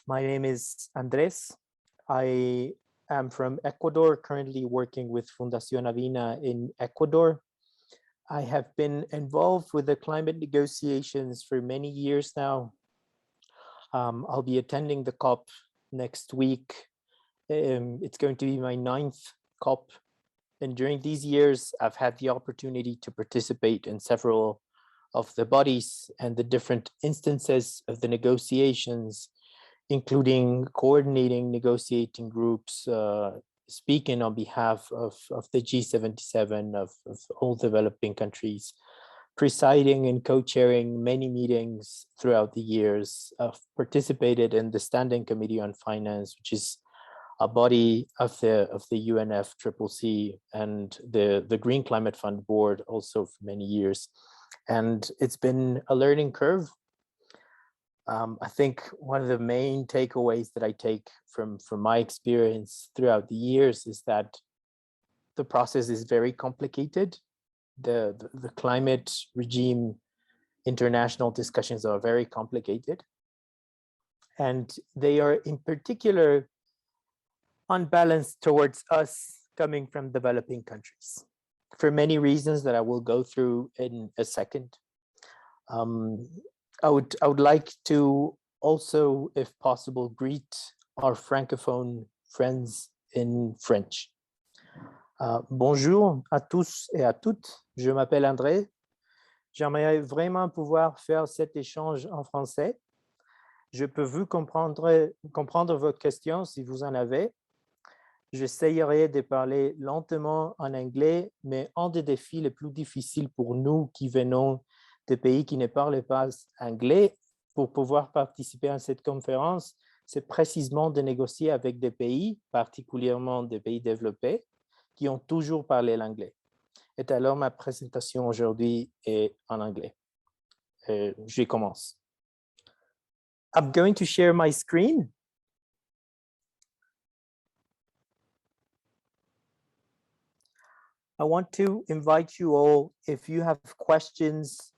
My name is Andres. I am from Ecuador, currently working with Fundación Avina in Ecuador. I have been involved with the climate negotiations for many years now. I'll be attending the COP next week. It's going to be my 9th COP. And during these years, I've had the opportunity to participate in several of the bodies and the different instances of the negotiations, including coordinating negotiating groups, speaking on behalf of the G77 of all developing countries, presiding and co-chairing many meetings throughout the years. I've participated in the Standing Committee on Finance, which is a body of the UNFCCC and the Green Climate Fund Board also for many years. And it's been a learning curve. I think one of the main takeaways that I take from my experience throughout the years is that the process is very complicated. The climate regime international discussions are very complicated. And they are in particular unbalanced towards us coming from developing countries for many reasons that I will go through in a second. I would like to also, if possible, greet our francophone friends in French. Bonjour à tous et à toutes, je m'appelle André. J'aimerais vraiment pouvoir faire cet échange en français. Je peux vous comprendre votre question si vous en avez. J'essayerai de parler lentement en anglais, mais un des défis les plus difficiles pour nous qui venons des pays qui ne parlent pas anglais pour pouvoir participer à cette conférence, c'est précisément de négocier avec des pays, particulièrement des pays développés, qui ont toujours parlé l'anglais. Et alors, ma présentation aujourd'hui est en anglais. Je commence. I'm going to share my screen. I want to invite you all, if you have questions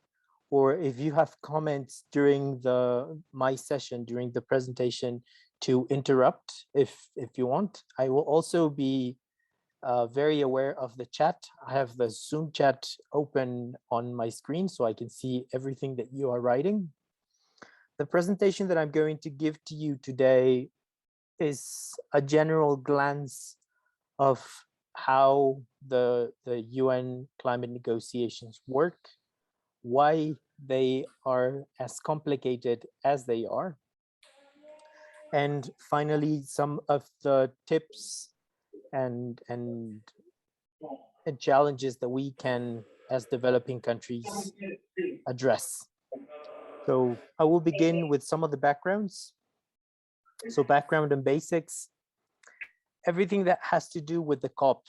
or if you have comments during my session, during the presentation, to interrupt if you want. I will also be very aware of the chat. I have the Zoom chat open on my screen so I can see everything that you are writing. The presentation that I'm going to give to you today is a general glance of how the UN climate negotiations work, why they are as complicated as they are, and finally some of the tips and challenges that we can, as developing countries, address. So I will begin with some of the backgrounds. So background and basics. Everything that has to do with the COP,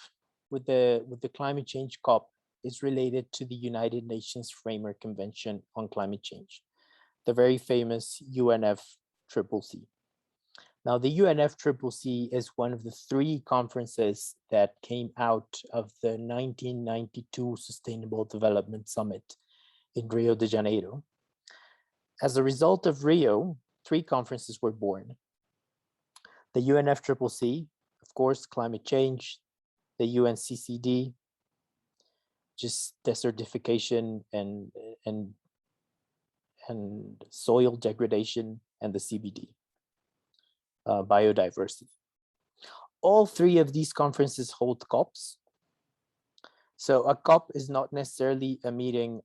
with the climate change COP, is related to the United Nations Framework Convention on Climate Change, the very famous UNFCCC. Now, the UNFCCC is one of the 3 conferences that came out of the 1992 Sustainable Development Summit in Rio de Janeiro. As a result of Rio, 3 conferences were born. The UNFCCC, of course, climate change, the UNCCD, just desertification and soil degradation, and the CBD, biodiversity. All 3 of these conferences hold COPs. So a COP is not necessarily a meeting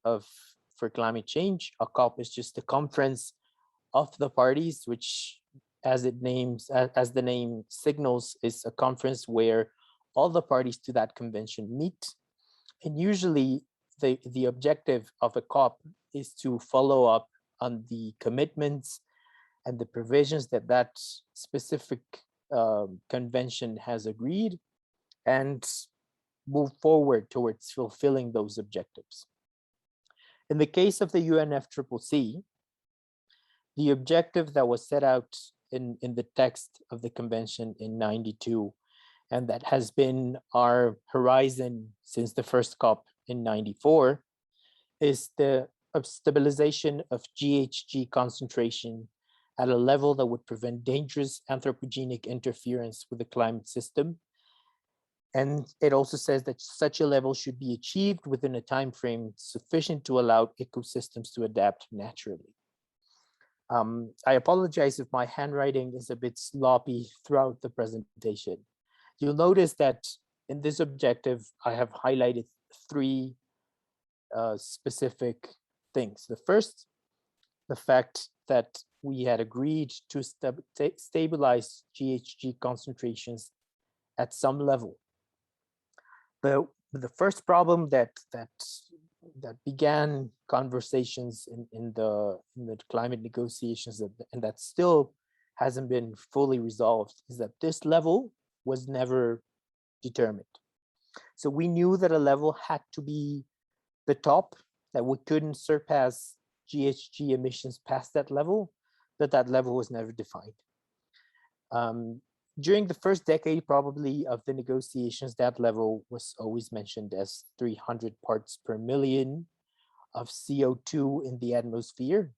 for climate change. A COP is just a conference of the parties, which, as the name signals, is a conference where all the parties to that convention meet. And usually the objective of a COP is to follow up on the commitments and the provisions that specific convention has agreed and move forward towards fulfilling those objectives. In the case of the UNFCCC, the objective that was set out in the text of the convention in '92, and that has been our horizon since the first COP in '94, is the stabilization of GHG concentration at a level that would prevent dangerous anthropogenic interference with the climate system. And it also says that such a level should be achieved within a time frame sufficient to allow ecosystems to adapt naturally. I apologize if my handwriting is a bit sloppy throughout the presentation. You'll notice that in this objective, I have highlighted three specific things. The first, the fact that we had agreed to stabilize GHG concentrations at some level. The first problem that began conversations in the climate negotiations and that still hasn't been fully resolved is that this level was never determined. So we knew that a level had to be the top, that we couldn't surpass GHG emissions past that level, but that level was never defined. During the first decade, probably, of the negotiations, that level was always mentioned as 300 parts per million of CO2 in the atmosphere.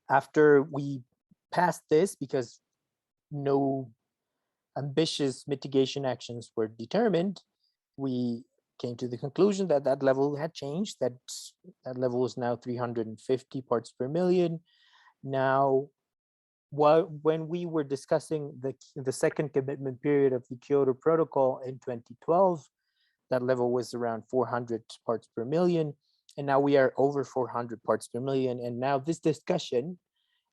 After we passed this, because no ambitious mitigation actions were determined, we came to the conclusion that that level had changed, that level is now 350 parts per million. Now, when we were discussing the second commitment period of the Kyoto Protocol in 2012, that level was around 400 parts per million, and now we are over 400 parts per million. And now this discussion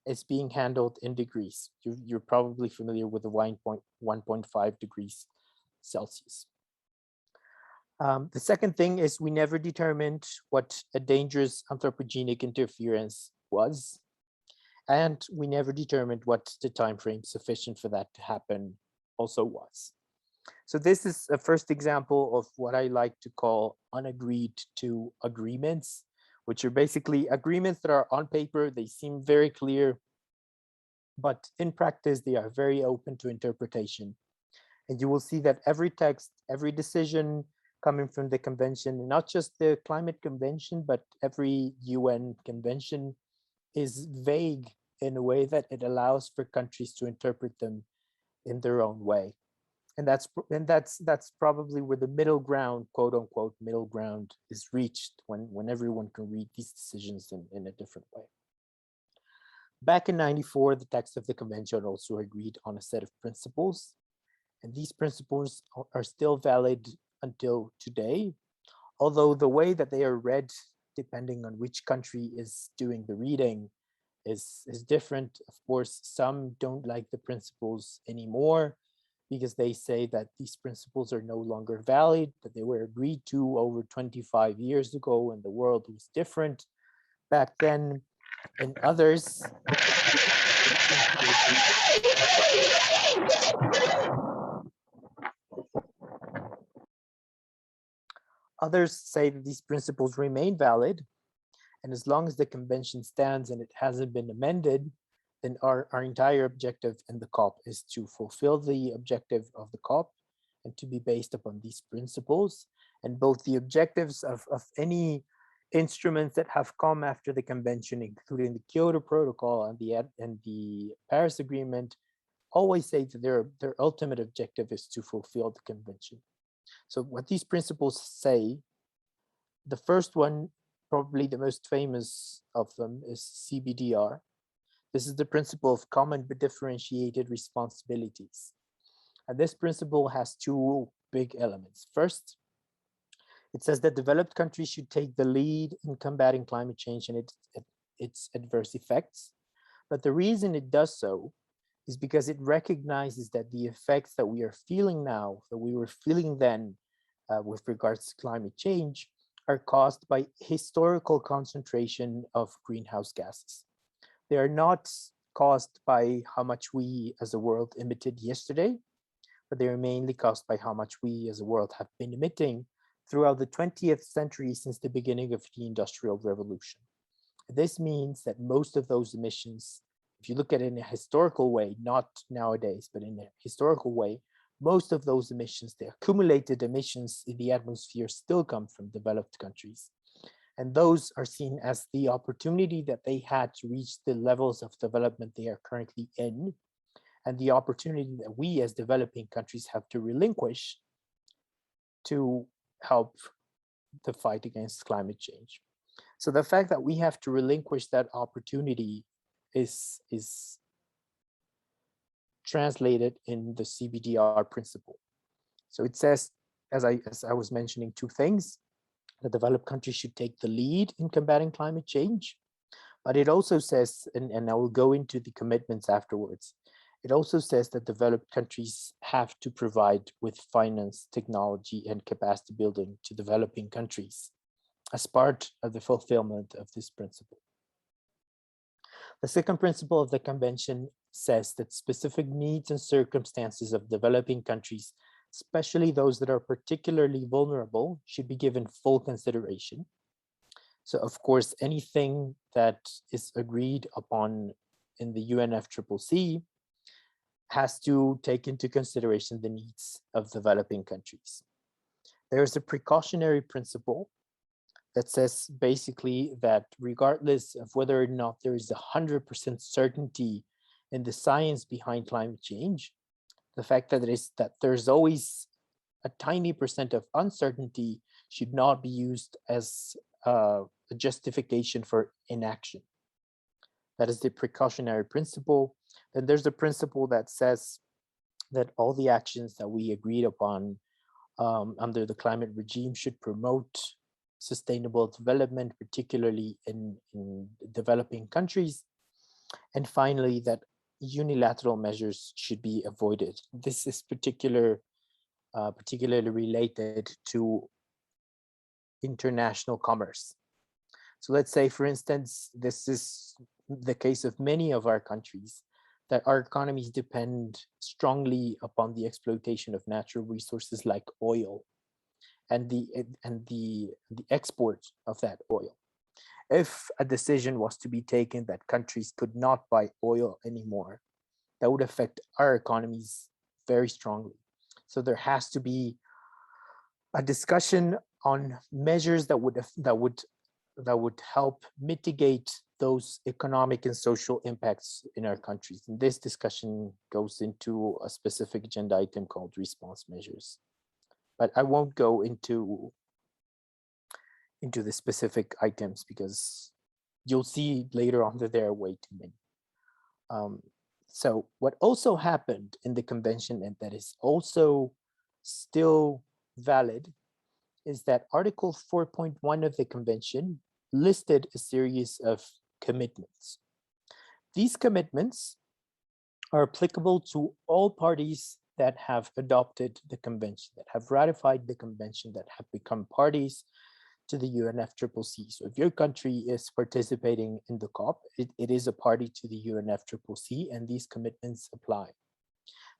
is being handled in degrees. You're probably familiar with the 1.5 degrees Celsius. The second thing is we never determined what a dangerous anthropogenic interference was. And we never determined what the time frame sufficient for that to happen also was. So this is a first example of what I like to call unagreed to agreements, which are basically agreements that are on paper, they seem very clear, but in practice, they are very open to interpretation. And you will see that every text, every decision coming from the convention, not just the climate convention, but every UN convention, is vague in a way that it allows for countries to interpret them in their own way. And that's probably where the middle ground, quote unquote, middle ground is reached when everyone can read these decisions in a different way. Back in '94, the text of the convention also agreed on a set of principles. And these principles are still valid until today, although the way that they are read, depending on which country is doing the reading, is different. Of course, some don't like the principles anymore because they say that these principles are no longer valid, that they were agreed to over 25 years ago and the world was different back then. And others say that these principles remain valid. And as long as the convention stands and it hasn't been amended, then our entire objective in the COP is to fulfill the objective of the COP and to be based upon these principles. And both the objectives of any instruments that have come after the convention, including the Kyoto Protocol and the Paris Agreement, always say that their ultimate objective is to fulfill the convention. So what these principles say, the first one, probably the most famous of them, is CBDR. This is the principle of common but differentiated responsibilities. And this principle has two big elements. First, it says that developed countries should take the lead in combating climate change and its adverse effects. But the reason it does so is because it recognizes that the effects that we are feeling now, that we were feeling then with regards to climate change, are caused by historical concentration of greenhouse gases. They are not caused by how much we as a world emitted yesterday, but they are mainly caused by how much we as a world have been emitting throughout the 20th century since the beginning of the Industrial Revolution. This means that most of those emissions, if you look at it in a historical way, not nowadays, but in a historical way, most of those emissions, the accumulated emissions in the atmosphere, still come from developed countries. And those are seen as the opportunity that they had to reach the levels of development they are currently in, and the opportunity that we as developing countries have to relinquish to help the fight against climate change. So the fact that we have to relinquish that opportunity is translated in the CBDR principle. So it says, as I was mentioning, two things. The developed countries should take the lead in combating climate change, but it also says, and I will go into the commitments afterwards, it also says that developed countries have to provide with finance, technology, and capacity building to developing countries as part of the fulfillment of this principle. The second principle of the convention says that specific needs and circumstances of developing countries, especially those that are particularly vulnerable, should be given full consideration. So of course, anything that is agreed upon in the UNFCCC has to take into consideration the needs of developing countries. There's a precautionary principle that says basically that regardless of whether or not there is 100% certainty in the science behind climate change, the fact that there's always a tiny percent of uncertainty should not be used as a justification for inaction. That is the precautionary principle. Then there's a principle that says that all the actions that we agreed upon under the climate regime should promote sustainable development, particularly in developing countries. And finally, that unilateral measures should be avoided. This is particularly related to international commerce. So let's say, for instance, this is the case of many of our countries, that our economies depend strongly upon the exploitation of natural resources like oil and the export of that oil. If a decision was to be taken that countries could not buy oil anymore, that would affect our economies very strongly. So there has to be a discussion on measures that would help mitigate those economic and social impacts in our countries. And this discussion goes into a specific agenda item called response measures. But I won't go into the specific items because you'll see later on that there are way too many. So what also happened in the convention, and that is also still valid, is that Article 4.1 of the convention listed a series of commitments. These commitments are applicable to all parties that have adopted the convention, that have ratified the convention, that have become parties to the UNFCCC. So if your country is participating in the COP, it is a party to the UNFCCC, and these commitments apply.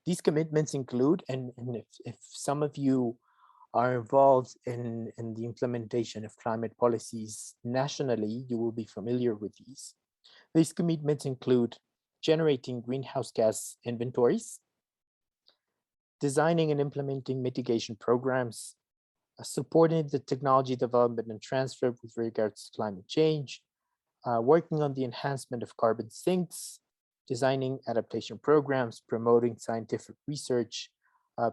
These commitments include, and if some of you are involved in the implementation of climate policies nationally, you will be familiar with these. These commitments include generating greenhouse gas inventories, designing and implementing mitigation programs, supporting the technology development and transfer with regards to climate change, working on the enhancement of carbon sinks, designing adaptation programs, promoting scientific research,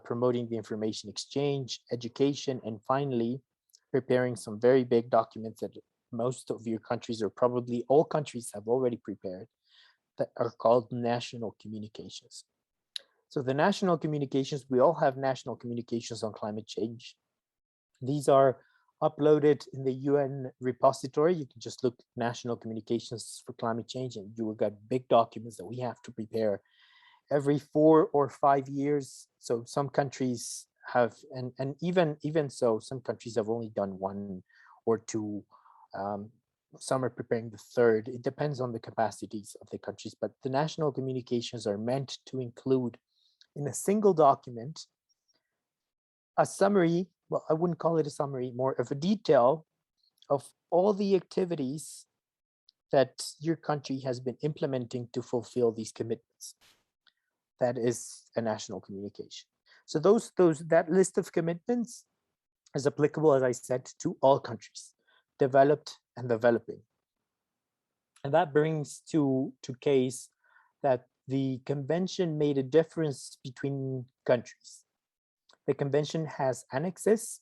promoting the information exchange, education, and finally, preparing some very big documents that most of your countries, or probably all countries, have already prepared, that are called national communications. So the national communications, we all have national communications on climate change. These are uploaded in the UN repository. You can just look national communications for climate change, and you will get big documents that we have to prepare every 4 or 5 years. So some countries have, and even so, some countries have only done 1 or 2. Some are preparing the 3rd. It depends on the capacities of the countries, but the national communications are meant to include in a single document a summary. Well, I wouldn't call it a summary, more of a detail of all the activities that your country has been implementing to fulfill these commitments. That is a national communication. So that list of commitments is applicable, as I said, to all countries. developed, and developing. And that brings to case that the convention made a difference between countries. The convention has annexes.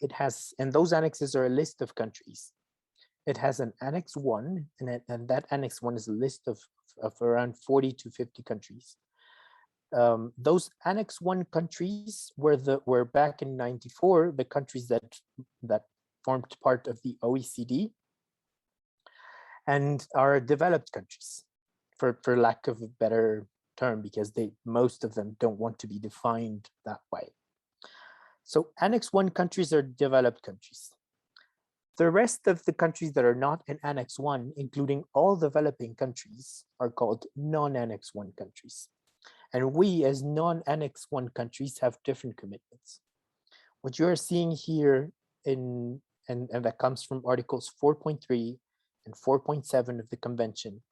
It has, and those annexes are a list of countries. It has an Annex 1, and that Annex 1 is a list of around 40 to 50 countries. Those Annex 1 countries were back in 94 the countries that formed part of the OECD and are developed countries, for lack of a better term, because most of them don't want to be defined that way. So Annex 1 countries are developed countries. The rest of the countries that are not in Annex 1, including all developing countries, are called non-Annex 1 countries. And we, as non-Annex 1 countries, have different commitments. What you are seeing here, and that comes from Articles 4.3 and 4.7 of the Convention,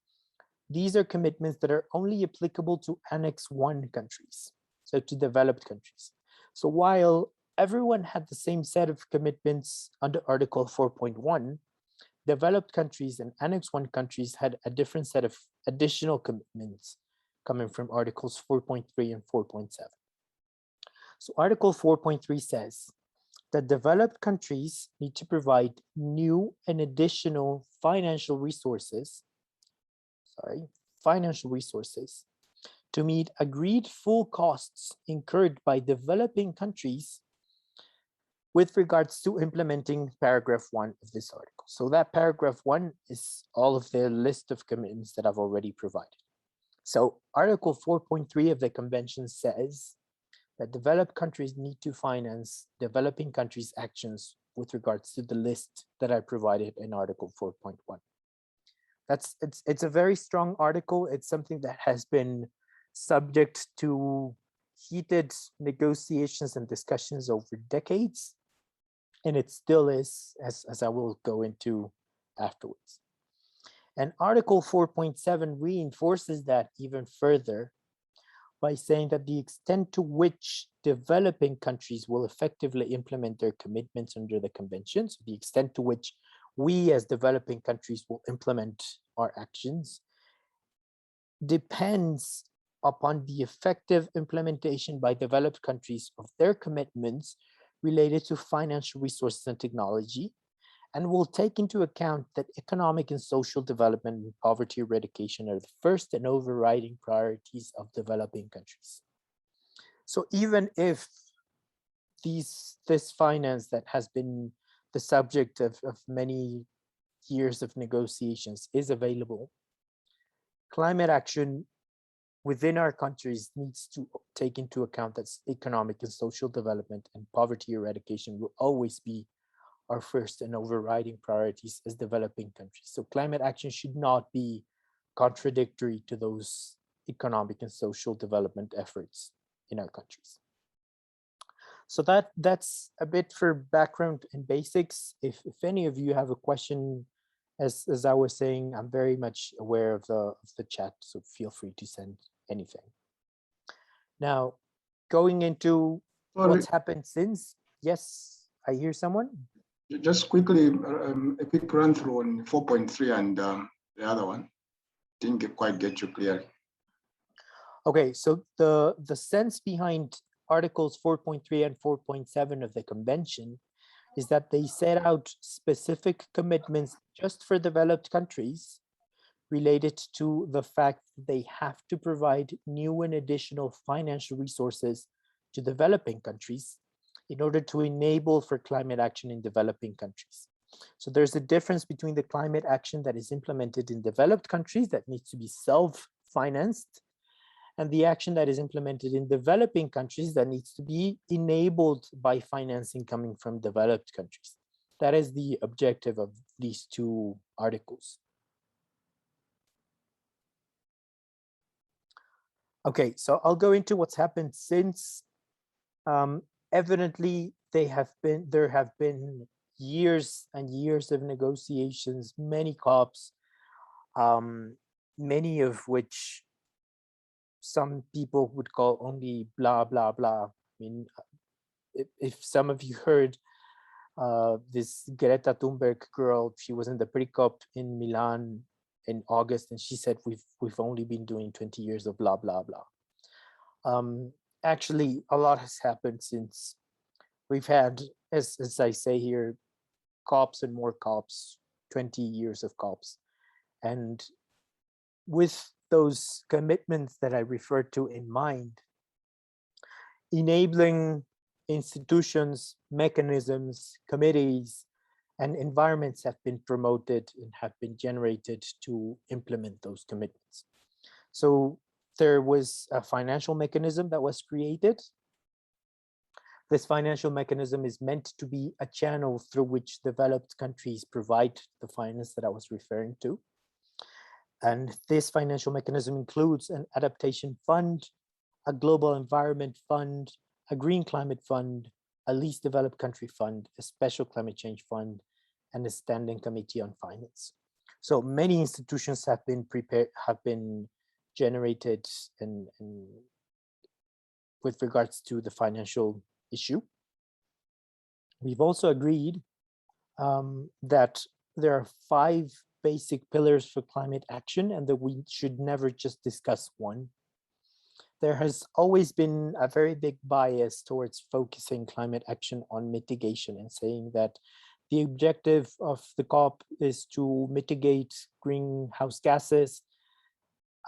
these are commitments that are only applicable to Annex 1 countries, so to developed countries. So while everyone had the same set of commitments under Article 4.1, developed countries and Annex 1 countries had a different set of additional commitments coming from Articles 4.3 and 4.7. So Article 4.3 says that developed countries need to provide new and additional financial resources to meet agreed full costs incurred by developing countries with regards to implementing paragraph 1 of this article. So that paragraph 1 is all of the list of commitments that I've already provided. So Article 4.3 of the Convention says that developed countries need to finance developing countries' actions with regards to the list that I provided in Article 4.1. It's a very strong article. It's something that has been subject to heated negotiations and discussions over decades, and it still is, as I will go into afterwards. And Article 4.7 reinforces that even further by saying that the extent to which developing countries will effectively implement their commitments under the convention, so the extent to which we as developing countries will implement our actions, depends upon the effective implementation by developed countries of their commitments related to financial resources and technology, and will take into account that economic and social development and poverty eradication are the first and overriding priorities of developing countries. So even if this finance that has been the subject of many years of negotiations is available, climate action within our countries needs to take into account that economic and social development and poverty eradication will always be our first and overriding priorities as developing countries. So climate action should not be contradictory to those economic and social development efforts in our countries. So that's a bit for background and basics. If any of you have a question, as I was saying, I'm very much aware of the chat, so feel free to send anything. Now, going into what's happened since. Yes, I hear someone. Just quickly, a quick run through on 4.3 and the other one. Didn't quite get you clearly. Okay, so the sense behind Articles 4.3 and 4.7 of the Convention is that they set out specific commitments just for developed countries related to the fact that they have to provide new and additional financial resources to developing countries in order to enable for climate action in developing countries. So there's a difference between the climate action that is implemented in developed countries that needs to be self-financed and the action that is implemented in developing countries that needs to be enabled by financing coming from developed countries. That is the objective of these two articles. Okay, so I'll go into what's happened since. Evidently, there have been years and years of negotiations, many COPs, many of which some people would call only blah, blah, blah. I mean, if some of you heard This Greta Thunberg girl, she was in the pre-COP in Milan in August, and she said we've only been doing 20 years of blah blah blah. Actually, a lot has happened since we've had, as I say here, COPs and more COPs, 20 years of COPs, and with those commitments that I referred to in mind, enabling institutions, mechanisms, committees, and environments have been promoted and have been generated to implement those commitments. So there was a financial mechanism that was created. This financial mechanism is meant to be a channel through which developed countries provide the finance that I was referring to. And this financial mechanism includes an adaptation fund, a global environment fund, a green climate fund, a least developed country fund, a special climate change fund, and a standing committee on finance. So many institutions have been prepared, have been generated with regards to the financial issue. We've also agreed that there are 5 basic pillars for climate action and that we should never just discuss one. There has always been a very big bias towards focusing climate action on mitigation and saying that the objective of the COP is to mitigate greenhouse gases.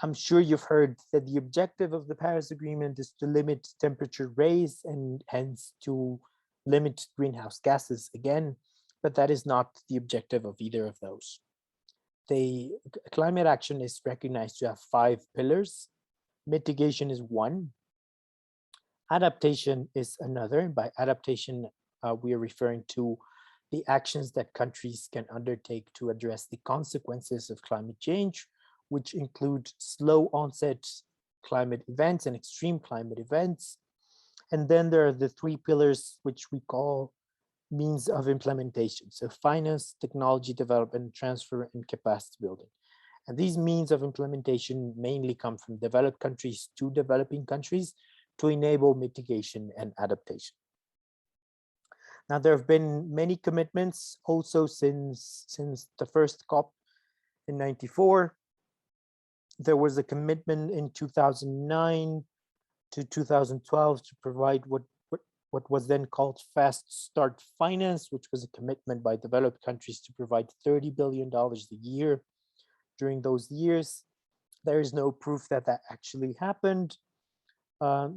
I'm sure you've heard that the objective of the Paris Agreement is to limit temperature rise and hence to limit greenhouse gases again, but that is not the objective of either of those. The climate action is recognized to have 5 pillars. Mitigation is one. Adaptation is another. And by adaptation, we are referring to the actions that countries can undertake to address the consequences of climate change, which include slow onset climate events and extreme climate events. And then there are the 3 pillars, which we call means of implementation. So finance, technology development, transfer, and capacity building. And these means of implementation mainly come from developed countries to developing countries to enable mitigation and adaptation. Now, there have been many commitments also since the first COP in '94. There was a commitment in 2009 to 2012 to provide what was then called Fast Start Finance, which was a commitment by developed countries to provide $30 billion a year during those years. There is no proof that that actually happened.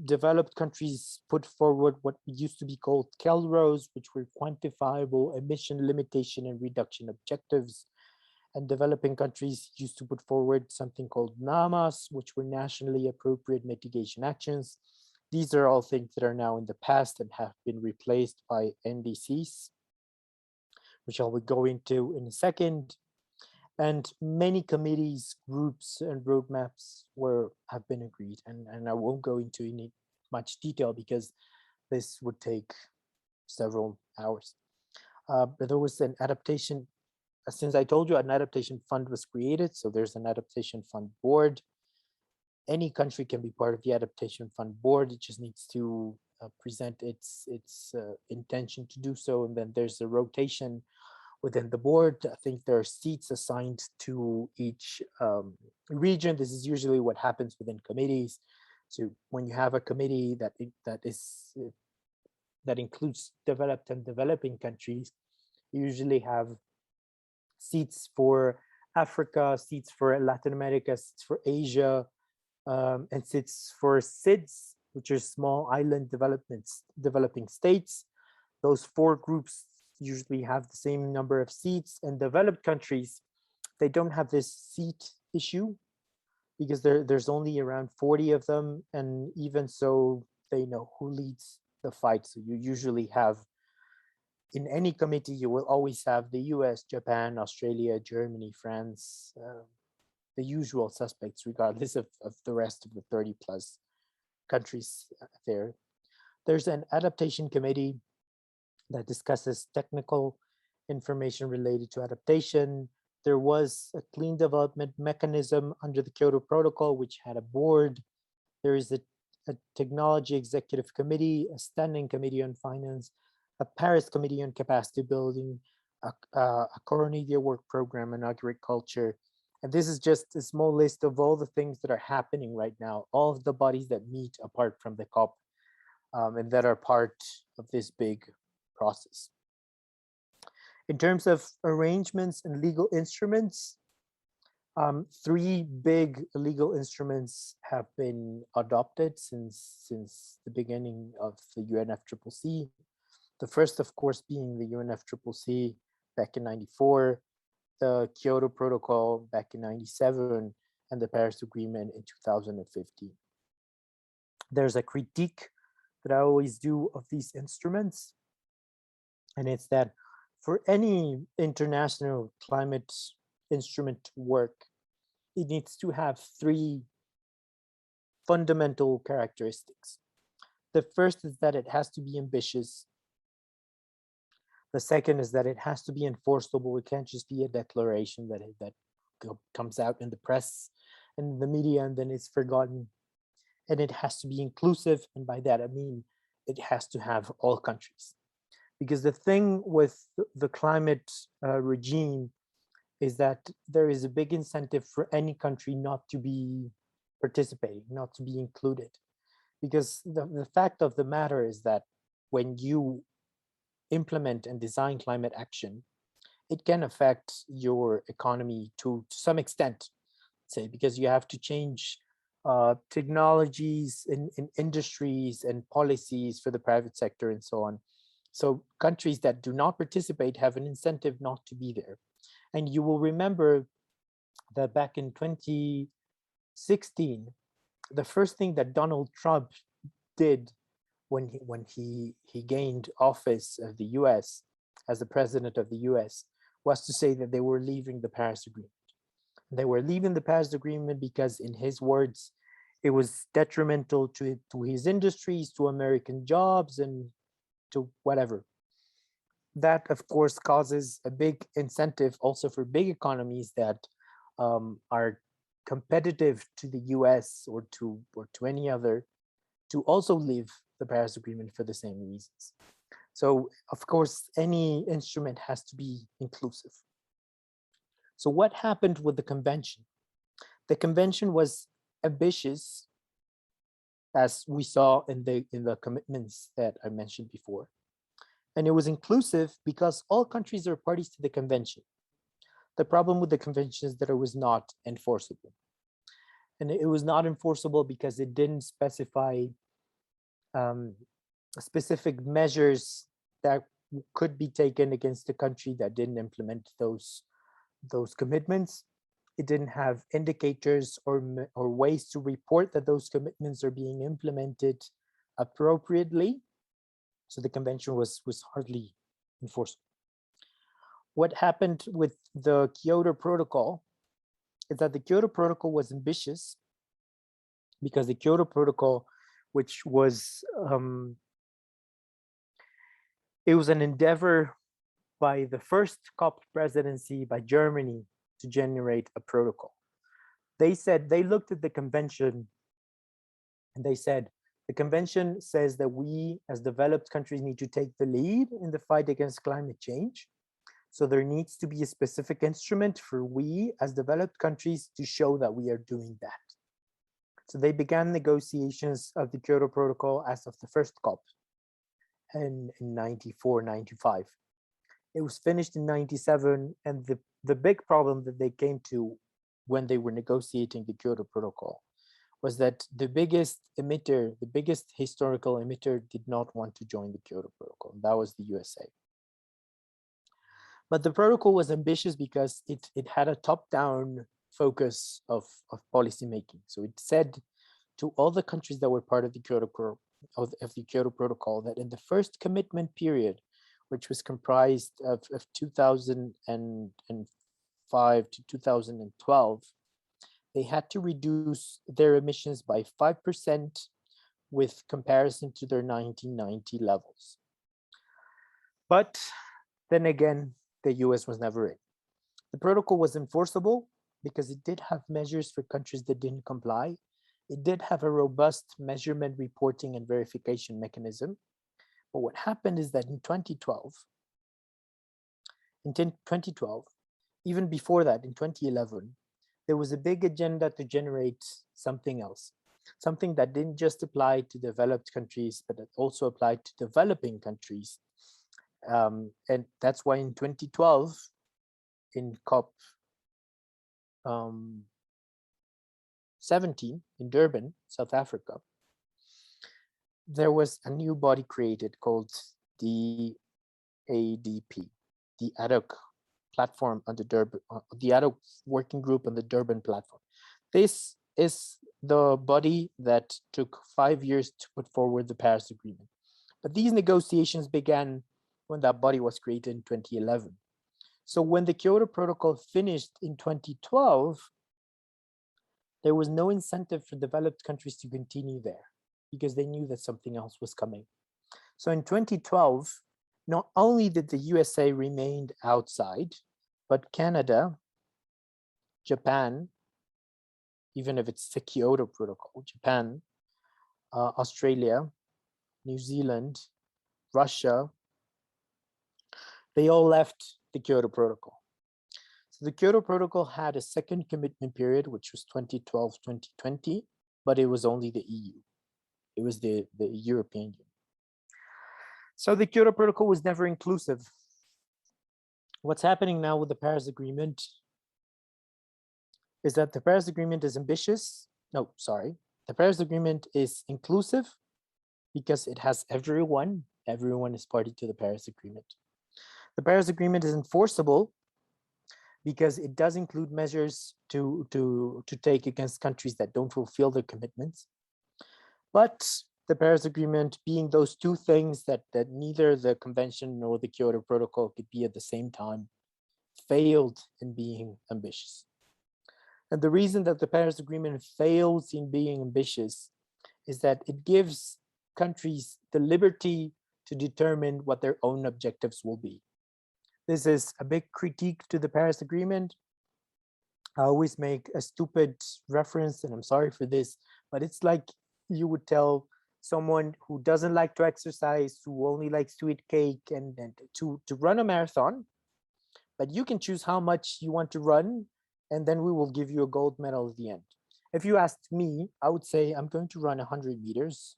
Developed countries put forward what used to be called CALROs, which were quantifiable emission limitation and reduction objectives. And developing countries used to put forward something called NAMAs, which were nationally appropriate mitigation actions. These are all things that are now in the past and have been replaced by NDCs, which I will go into in a second. And many committees, groups, and roadmaps have been agreed. And I won't go into any much detail because this would take several hours. But there was an adaptation, since I told you an adaptation fund was created, so there's an adaptation fund board. Any country can be part of the adaptation fund board. It just needs to present its intention to do so. And then there's a rotation within the board. I think there are seats assigned to each region. This is usually what happens within committees. So when you have a committee that includes developed and developing countries, you usually have seats for Africa, seats for Latin America, seats for Asia, and seats for SIDS, which are small island developing states. Those 4 groups usually have the same number of seats, and developed countries, they don't have this seat issue because there's only around 40 of them, and even so, they know who leads the fight. So you usually have, in any committee, you will always have the US, Japan, Australia, Germany, France, the usual suspects, regardless of the rest of the 30 plus countries there. There's an adaptation committee that discusses technical information related to adaptation. There was a clean development mechanism under the Kyoto Protocol, which had a board. There is a technology executive committee, a standing committee on finance, a Paris Committee on Capacity Building, a coordinated work program on agriculture. And this is just a small list of all the things that are happening right now, all of the bodies that meet apart from the COP and that are part of this big process. In terms of arrangements and legal instruments, three big legal instruments have been adopted since the beginning of the UNFCCC. The first, of course, being the UNFCCC back in '94, the Kyoto Protocol back in '97, and the Paris Agreement in 2015. There's a critique that I always do of these instruments, and it's that for any international climate instrument to work, it needs to have three fundamental characteristics. The first is that it has to be ambitious. The second is that it has to be enforceable. It can't just be a declaration that comes out in the press and the media and then it's forgotten. And it has to be inclusive. And by that, I mean, it has to have all countries. Because the thing with the climate regime is that there is a big incentive for any country not to be participating, not to be included. Because the fact of the matter is that when you implement and design climate action, it can affect your economy to some extent, say, because you have to change technologies in industries and policies for the private sector and so on. So countries that do not participate have an incentive not to be there. And you will remember that back in 2016, the first thing that Donald Trump did when he gained office of the US as the president of the US was to say that they were leaving the Paris Agreement. They were leaving the Paris Agreement because, in his words, it was detrimental to his industries, to American jobs, and to whatever. That, of course, causes a big incentive also for big economies that are competitive to the US or to any other to also leave the Paris Agreement for the same reasons. So, of course, any instrument has to be inclusive. So what happened with the convention? The convention was ambitious, as we saw in the commitments that I mentioned before. And it was inclusive because all countries are parties to the convention. The problem with the convention is that it was not enforceable. And it was not enforceable because it didn't specify specific measures that could be taken against a country that didn't implement those commitments. It didn't have indicators or ways to report that those commitments are being implemented appropriately. So the convention was hardly enforceable. What happened with the Kyoto Protocol is that the Kyoto Protocol was ambitious because the Kyoto Protocol, which was it was an endeavor by the first COP presidency by Germany to generate a protocol. They said, they looked at the convention and they said, the convention says that we as developed countries need to take the lead in the fight against climate change. So there needs to be a specific instrument for we as developed countries to show that we are doing that. So they began negotiations of the Kyoto Protocol as of the first COP in 94, 95. It was finished in 97, and the big problem that they came to when they were negotiating the Kyoto Protocol was that the biggest emitter, the biggest historical emitter did not want to join the Kyoto Protocol. That was the USA. But the protocol was ambitious because it had a top-down focus of policy making. So it said to all the countries that were part of the Kyoto Protocol that in the first commitment period, which was comprised of 2005 to 2012, they had to reduce their emissions by 5% with comparison to their 1990 levels. But then again, the US was never in. The protocol was enforceable because it did have measures for countries that didn't comply. It did have a robust measurement, reporting, and verification mechanism, But what happened is that in 2012, even before that, in 2011, there was a big agenda to generate something else, something that didn't just apply to developed countries, but it also applied to developing countries. And that's why in 2012, in COP 17 in Durban, South Africa, there was a new body created called the ADP, the ad hoc platform on the Durban, the ad hoc working group on the Durban platform. This is the body that took 5 years to put forward the Paris Agreement. But these negotiations began when that body was created in 2011. So when the Kyoto Protocol finished in 2012, there was no incentive for developed countries to continue there because they knew that something else was coming. So in 2012, not only did the USA remain outside, but Canada, Japan, even if it's the Kyoto Protocol, Japan, Australia, New Zealand, Russia, they all left the Kyoto Protocol. So the Kyoto Protocol had a second commitment period, which was 2012-2020, but it was only the EU. It was the European Union. So the Kyoto Protocol was never inclusive. What's happening now with the Paris Agreement is that the Paris Agreement is ambitious. No, sorry. The Paris Agreement is inclusive because it has everyone. Everyone is party to the Paris Agreement. The Paris Agreement is enforceable because it does include measures to take against countries that don't fulfill their commitments. But the Paris Agreement, being those two things that neither the Convention nor the Kyoto Protocol could be at the same time, failed in being ambitious. And the reason that the Paris Agreement fails in being ambitious is that it gives countries the liberty to determine what their own objectives will be. This is a big critique to the Paris Agreement. I always make a stupid reference, and I'm sorry for this, but it's like you would tell someone who doesn't like to exercise, who only likes to eat cake, and to run a marathon, but you can choose how much you want to run, and then we will give you a gold medal at the end. If you asked me, I would say I'm going to run 100 meters,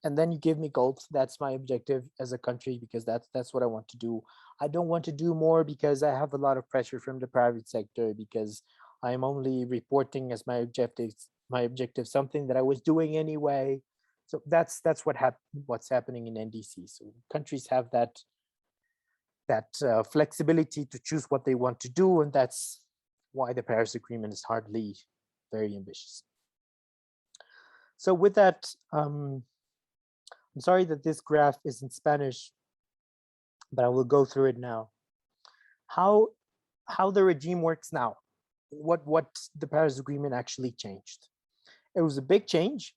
and then you give me gold. That's my objective as a country because that's what I want to do. I don't want to do more because I have a lot of pressure from the private sector because I'm only reporting as my objective something that I was doing anyway. So that's what's happening in NDC. So countries have that flexibility to choose what they want to do, and that's why the Paris Agreement is hardly very ambitious. So with that, I'm sorry that this graph is in Spanish, but I will go through it now. How the regime works now, what the Paris Agreement actually changed. It was a big change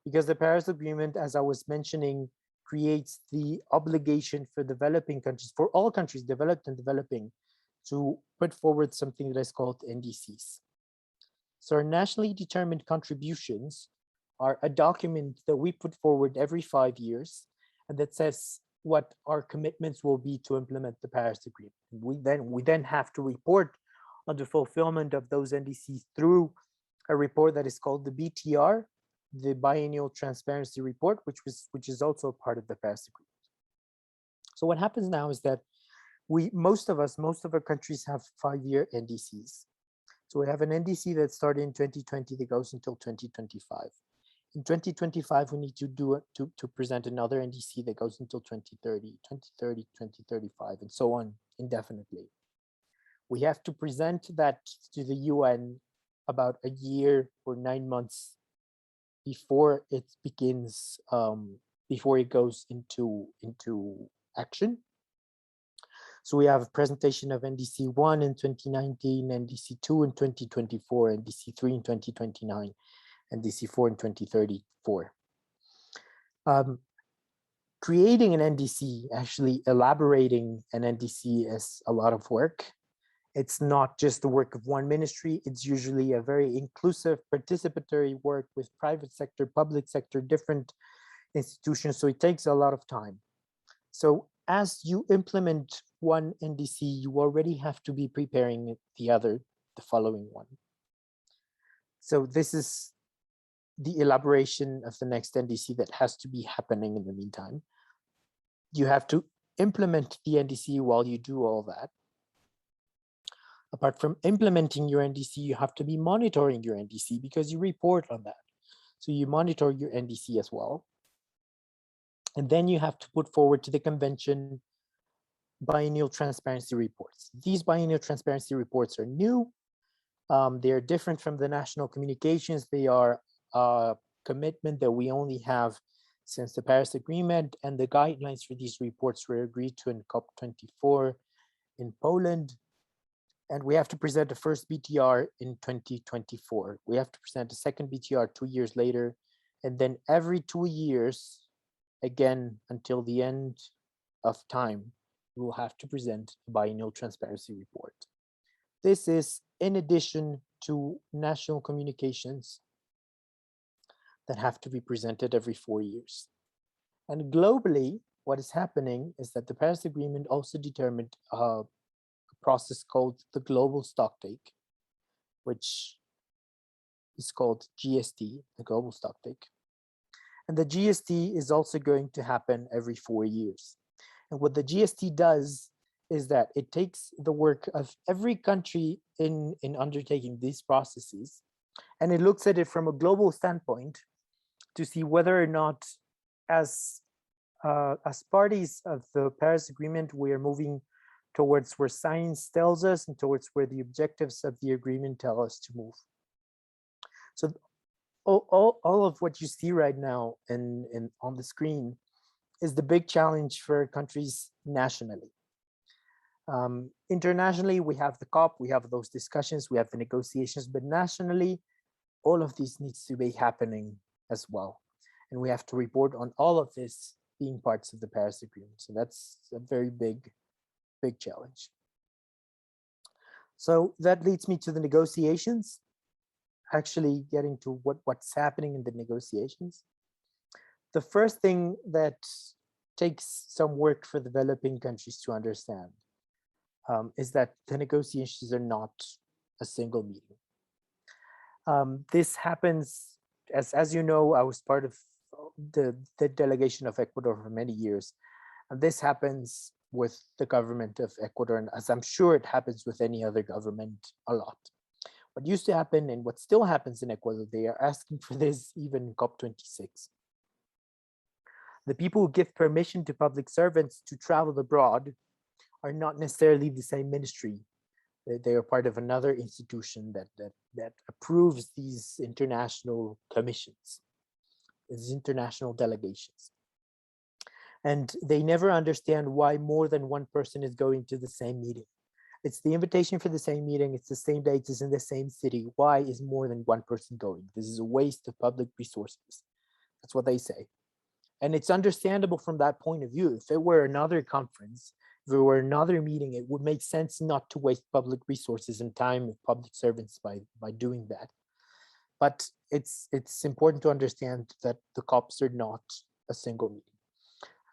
because the Paris Agreement, as I was mentioning, creates the obligation for developing countries, for all countries, developed and developing, to put forward something that is called NDCs. So our nationally determined contributions are a document that we put forward every 5 years, and that says what our commitments will be to implement the Paris Agreement. We then have to report on the fulfillment of those NDCs through a report that is called the BTR, the Biennial Transparency Report, which is also a part of the Paris Agreement. So what happens now is that most of our countries have 5-year NDCs. So we have an NDC that started in 2020 that goes until 2025. In 2025, we need to present another NDC that goes until 2030, 2035, and so on indefinitely. We have to present that to the UN about a year or 9 months before it begins, before it goes into action. So we have a presentation of NDC 1 in 2019, NDC 2 in 2024, NDC 3 in 2029. And NDC 4 in 2034. Creating an NDC, actually elaborating an NDC, is a lot of work. It's not just the work of one ministry. It's usually a very inclusive, participatory work with private sector, public sector, different institutions, so it takes a lot of time. So as you implement one NDC, you already have to be preparing the following one. So this is the elaboration of the next NDC that has to be happening in the meantime. You have to implement the NDC while you do all that. Apart from implementing your NDC, you have to be monitoring your NDC because you report on that. So you monitor your NDC as well. And then you have to put forward to the convention biennial transparency reports. These biennial transparency reports are new. They are different from the national communications. They are a commitment that we only have since the Paris Agreement, and the guidelines for these reports were agreed to in COP24 in Poland. And we have to present the first BTR in 2024. We have to present a second BTR 2 years later, and then every 2 years, again, until the end of time, we will have to present a biennial transparency report. This is in addition to national communications that have to be presented every 4 years. And globally, what is happening is that the Paris Agreement also determined a process called the global stocktake, which is called GST, the global stocktake. And the GST is also going to happen every 4 years. And what the GST does is that it takes the work of every country in undertaking these processes, and it looks at it from a global standpoint to see whether or not, as parties of the Paris Agreement, we are moving towards where science tells us and towards where the objectives of the agreement tell us to move. So all of what you see right now on the screen is the big challenge for countries nationally. Internationally, we have the COP, we have those discussions, we have the negotiations, but nationally, all of these needs to be happening as well. And we have to report on all of this being parts of the Paris Agreement. So that's a very big challenge. So that leads me to the negotiations, actually getting to what's happening in the negotiations. The first thing that takes some work for developing countries to understand is that the negotiations are not a single meeting. This happens, as you know, I was part of the delegation of Ecuador for many years, and this happens with the government of Ecuador, and as I'm sure it happens with any other government a lot. What used to happen and what still happens in Ecuador, they are asking for this even in COP26. The people who give permission to public servants to travel abroad are not necessarily the same ministry. They are part of another institution that approves these international commissions, these international delegations. And they never understand why more than one person is going to the same meeting. It's the invitation for the same meeting. It's the same date, it's in the same city. Why is more than one person going? This is a waste of public resources. That's what they say. And it's understandable from that point of view. If it were another conference, if there were another meeting, it would make sense not to waste public resources and time of public servants by doing that. But it's important to understand that the COPs are not a single meeting.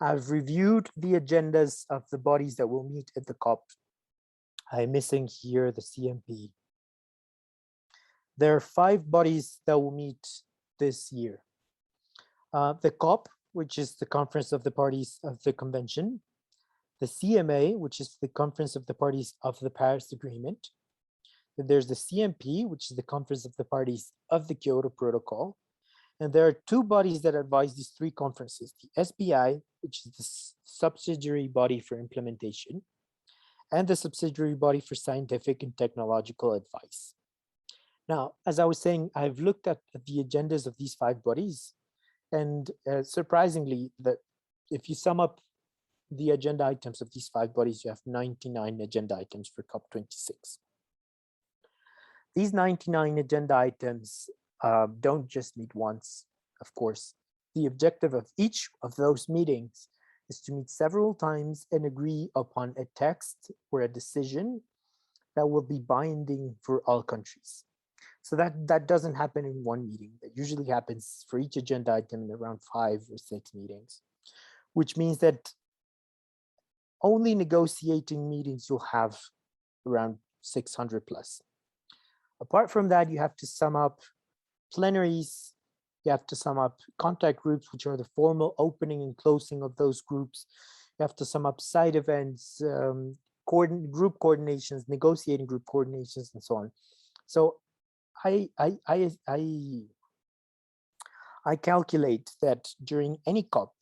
I've reviewed the agendas of the bodies that will meet at the COP. I'm missing here the CMP. There are 5 bodies that will meet this year. The COP, which is the Conference of the Parties of the Convention, the CMA, which is the Conference of the Parties of the Paris Agreement. Then there's the CMP, which is the Conference of the Parties of the Kyoto Protocol. And there are 2 bodies that advise these 3 conferences, the SBI, which is the subsidiary body for implementation, and the subsidiary body for scientific and technological advice. Now, as I was saying, I've looked at the agendas of these 5 bodies, and surprisingly, that if you sum up the agenda items of these 5 bodies, you have 99 agenda items for COP26. These 99 agenda items don't just meet once, of course. The objective of each of those meetings is to meet several times and agree upon a text or a decision that will be binding for all countries. So that doesn't happen in one meeting. That usually happens for each agenda item in around 5 or 6 meetings, which means that only negotiating meetings you'll have around 600 plus. Apart from that, you have to sum up plenaries, you have to sum up contact groups, which are the formal opening and closing of those groups. You have to sum up side events, group coordinations, negotiating group coordinations, and so on. So I calculate that during any COP,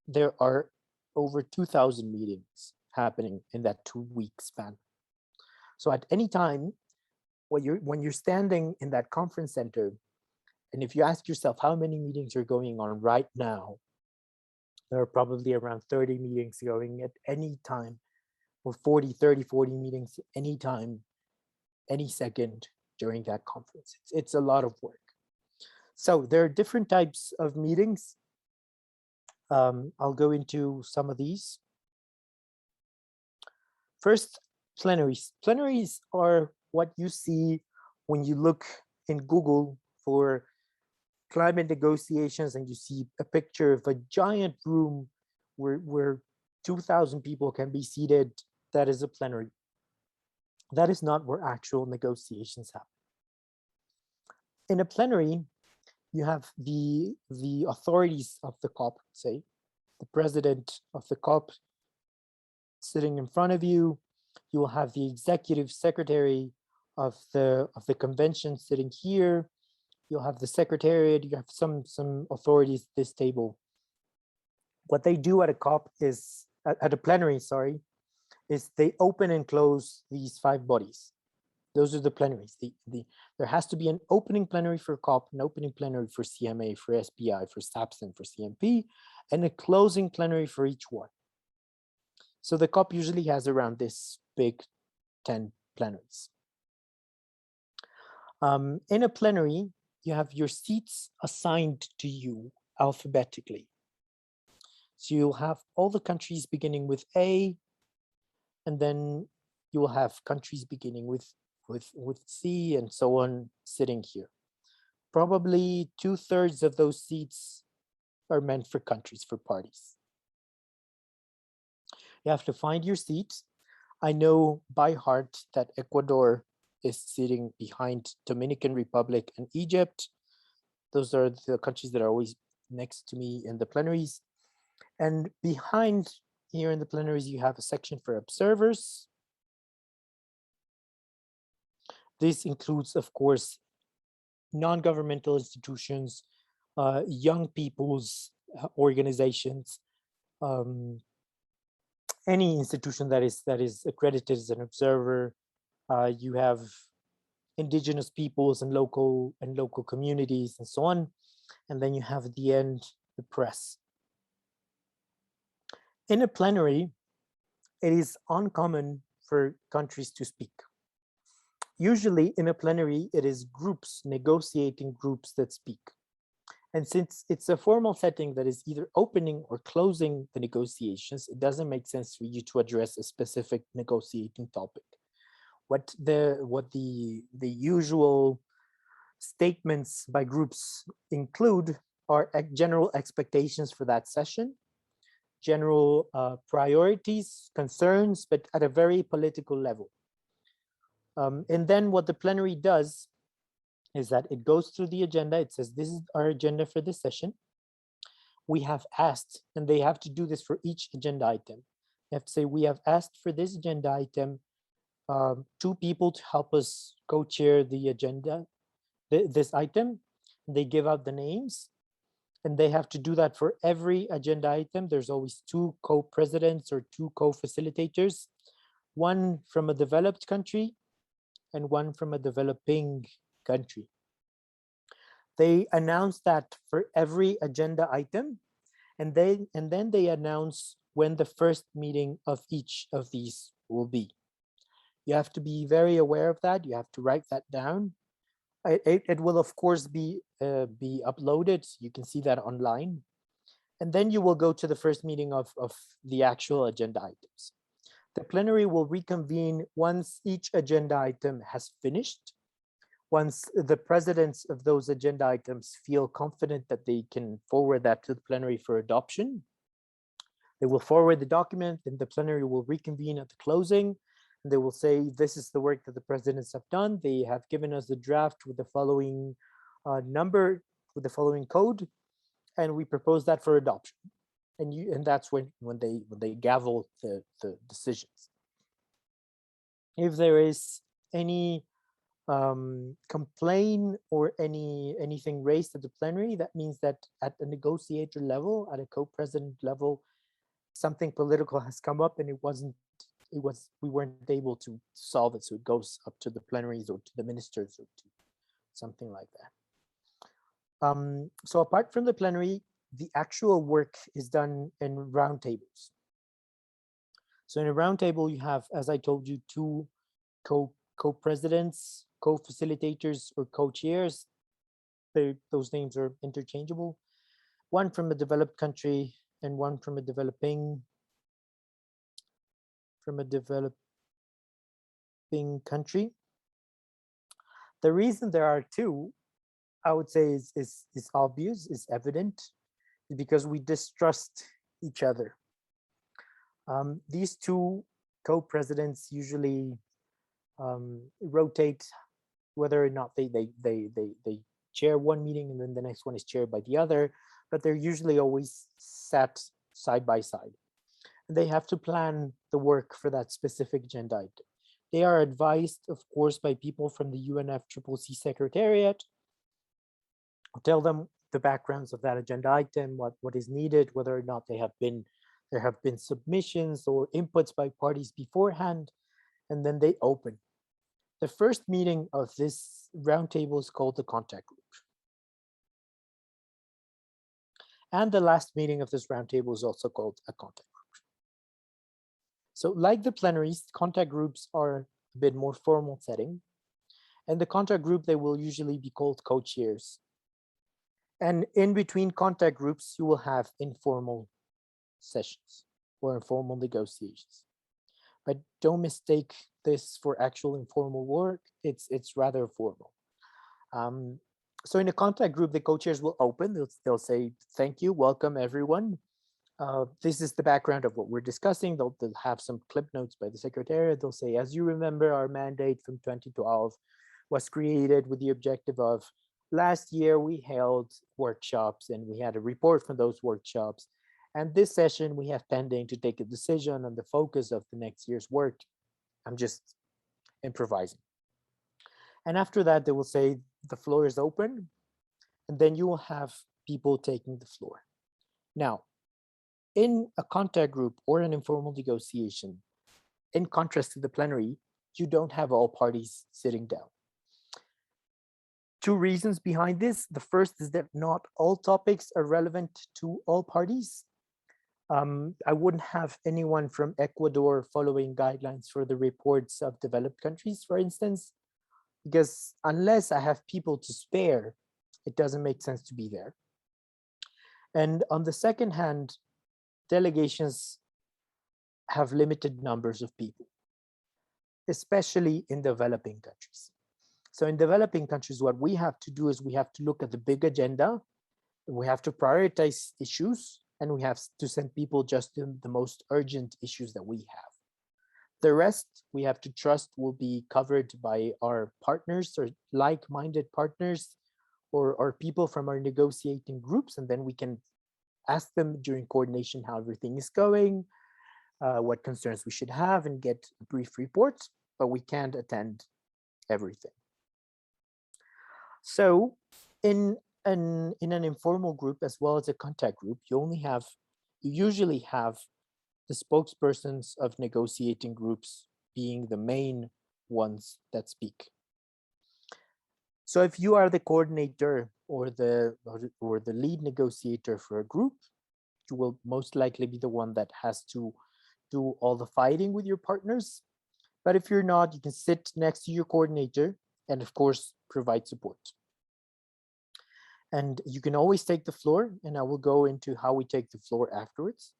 there are over 2,000 meetings happening in that 2-week span. So at any time, when you're standing in that conference center, and if you ask yourself how many meetings are going on right now, there are probably around 30 meetings going at any time, or 40 meetings any time, any second during that conference. It's a lot of work. So there are different types of meetings. I'll go into some of these. First, plenaries. Plenaries are what you see when you look in Google for climate negotiations and you see a picture of a giant room where 2,000 people can be seated. That is a plenary. That is not where actual negotiations happen. In a plenary, you have the authorities of the COP, say, the president of the COP sitting in front of you. You will have the executive secretary of the convention sitting here. You'll have the secretariat. You have some authorities at this table. What they do at a COP is, at a plenary, sorry, is they open and close these 5 bodies. Those are the plenaries. There has to be an opening plenary for COP, an opening plenary for CMA, for SPI, for SAPS, and for CMP, and a closing plenary for each one. So the COP usually has around this big 10 plenaries. In a plenary, you have your seats assigned to you alphabetically. So you'll have all the countries beginning with A, and then you will have countries beginning with C and so on sitting here. Probably 2/3 of those seats are meant for countries, for parties. You have to find your seat. I know by heart that Ecuador is sitting behind Dominican Republic and Egypt. Those are the countries that are always next to me in the plenaries. And behind here in the plenaries, you have a section for observers. This includes, of course, non-governmental institutions, young people's organizations, any institution that is accredited as an observer. You have indigenous peoples and local communities and so on. And then you have at the end, the press. In a plenary, it is uncommon for countries to speak. Usually in a plenary, it is groups, negotiating groups that speak. And since it's a formal setting that is either opening or closing the negotiations, it doesn't make sense for you to address a specific negotiating topic. What the usual statements by groups include are general expectations for that session, general priorities, concerns, but at a very political level. And then what the plenary does is that it goes through the agenda. It says, this is our agenda for this session. We have asked, and they have to do this for each agenda item. They have to say, we have asked for this agenda item 2 people to help us co-chair the agenda, this item. They give out the names, and they have to do that for every agenda item. There's always 2 co-presidents or 2 co-facilitators, one from a developed country and one from a developing country. They announce that for every agenda item, and then they announce when the first meeting of each of these will be. You have to be very aware of that. You have to write that down. It will of course be uploaded. You can see that online. And then you will go to the first meeting of the actual agenda items. The plenary will reconvene once each agenda item has finished, Once the presidents of those agenda items feel confident that they can forward that to the plenary for adoption, they will forward the document, and the plenary will reconvene at the closing, and they will say, this is the work that the presidents have done. They have given us the draft with the following number, with the following code, and we propose that for adoption. And that's when they gavel the decisions. If there is any complaint or anything raised at the plenary, that means that at the negotiator level, at a co-president level, something political has come up and we weren't able to solve it, so it goes up to the plenaries or to the ministers or to something like that. So apart from the plenary, the actual work is done in roundtables. So in a roundtable, you have, as I told you, two co-presidents, co-facilitators, or co-chairs. Those names are interchangeable. One from a developed country and one from a developing country. The reason there are two, I would say, is obvious, is evident, because we distrust each other. These two co-presidents usually rotate, whether or not they chair one meeting and then the next one is chaired by the other, but they're usually always sat side by side. And they have to plan the work for that specific agenda item. They are advised, of course, by people from the UNFCCC Secretariat, who tell them the backgrounds of that agenda item, what is needed, whether or not there have been submissions or inputs by parties beforehand, and then they open. The first meeting of this roundtable is called the contact group. And the last meeting of this roundtable is also called a contact group. So like the plenaries, contact groups are a bit more formal setting. And the contact group, they will usually be called co-chairs. And in between contact groups, you will have informal sessions or informal negotiations. But don't mistake this for actual informal work. It's rather formal. So in a contact group, the co-chairs will open. They'll say, thank you, welcome everyone. This is the background of what we're discussing. They'll have some clip notes by the secretariat. They'll say, as you remember, our mandate from 2012 was created with the objective of, last year we held workshops and we had a report from those workshops. And this session we have pending to take a decision on the focus of the next year's work. I'm just improvising. And after that, they will say the floor is open, and then you will have people taking the floor. Now, in a contact group or an informal negotiation, in contrast to the plenary, you don't have all parties sitting down. Two reasons behind this. The first is that not all topics are relevant to all parties. I wouldn't have anyone from Ecuador following guidelines for the reports of developed countries, for instance, because unless I have people to spare, it doesn't make sense to be there. And on the second hand, delegations have limited numbers of people, especially in developing countries. So in developing countries, what we have to do is we have to look at the big agenda, we have to prioritize issues, and we have to send people just to the most urgent issues that we have. The rest we have to trust will be covered by our partners or like-minded partners or people from our negotiating groups, and then we can ask them during coordination how everything is going, what concerns we should have, and get brief reports, but we can't attend everything. So in an informal group as well as a contact group, you usually have the spokespersons of negotiating groups being the main ones that speak. So if you are the coordinator or the lead negotiator for a group, you will most likely be the one that has to do all the fighting with your partners. But if you're not, you can sit next to your coordinator and of course provide support. And you can always take the floor, and I will go into how we take the floor afterwards.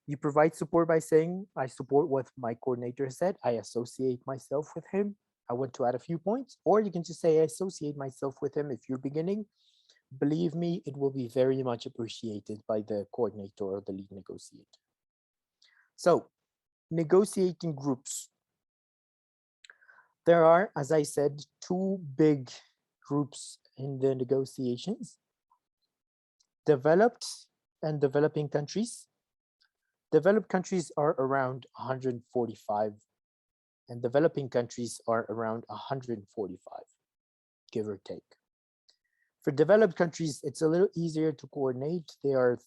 You provide support by saying, I support what my coordinator said. I associate myself with him. I want to add a few points, or you can just say I associate myself with him if you're beginning. Believe me, it will be very much appreciated by the coordinator or the lead negotiator. So, negotiating groups. There are, as I said, two big groups in the negotiations: developed and developing countries. Developed countries are around 145, and developing countries are around 145, give or take. For developed countries, it's a little easier to coordinate. There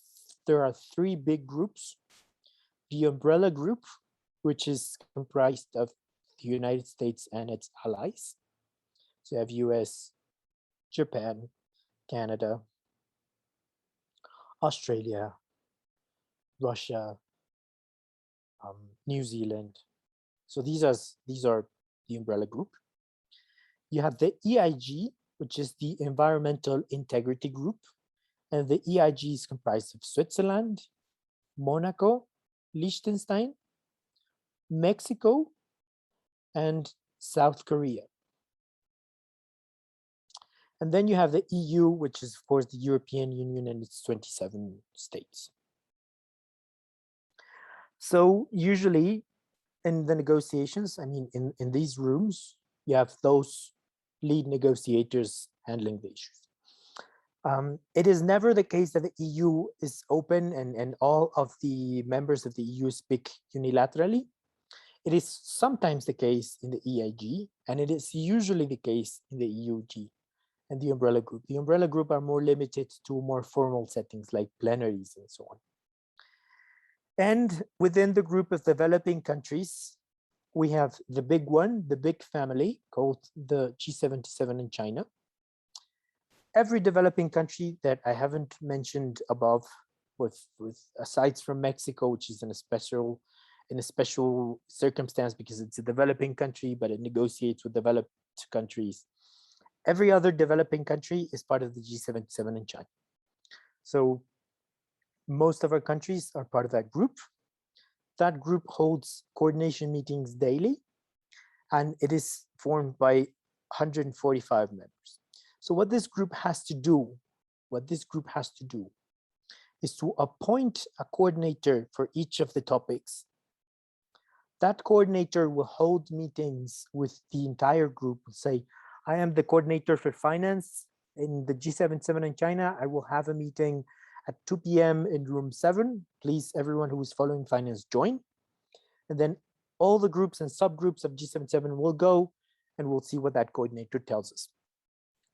are three big groups. The umbrella group, which is comprised of the United States and its allies. So you have US, Japan, Canada, Australia, Russia, New Zealand. So these are the umbrella group. You have the EIG, which is the Environmental Integrity Group, and the EIG is comprised of Switzerland, Monaco, Liechtenstein, Mexico, and South Korea. And then you have the EU, which is, of course, the European Union and its 27 states. So usually in the negotiations, I mean, in these rooms, you have those lead negotiators handling the issues. It is never the case that the EU is open and all of the members of the EU speak unilaterally. It is sometimes the case in the EIG, and it is usually the case in the EUG and the umbrella group. The umbrella group are more limited to more formal settings like plenaries and so on. And within the group of developing countries, we have the big one, the big family called the G77 in China. Every developing country that I haven't mentioned above, with aside from Mexico, which is in a special circumstance because it's a developing country, but it negotiates with developed countries. Every other developing country is part of the G77 in China. So most of our countries are part of that group. That group holds coordination meetings daily, and it is formed by 145 members. So what this group has to do, is to appoint a coordinator for each of the topics. That coordinator will hold meetings with the entire group. Say, I am the coordinator for finance in the G77 in China. I will have a meeting at 2 p.m. in room 7. Please, everyone who is following finance, join. And then all the groups and subgroups of G77 will go, and we'll see what that coordinator tells us.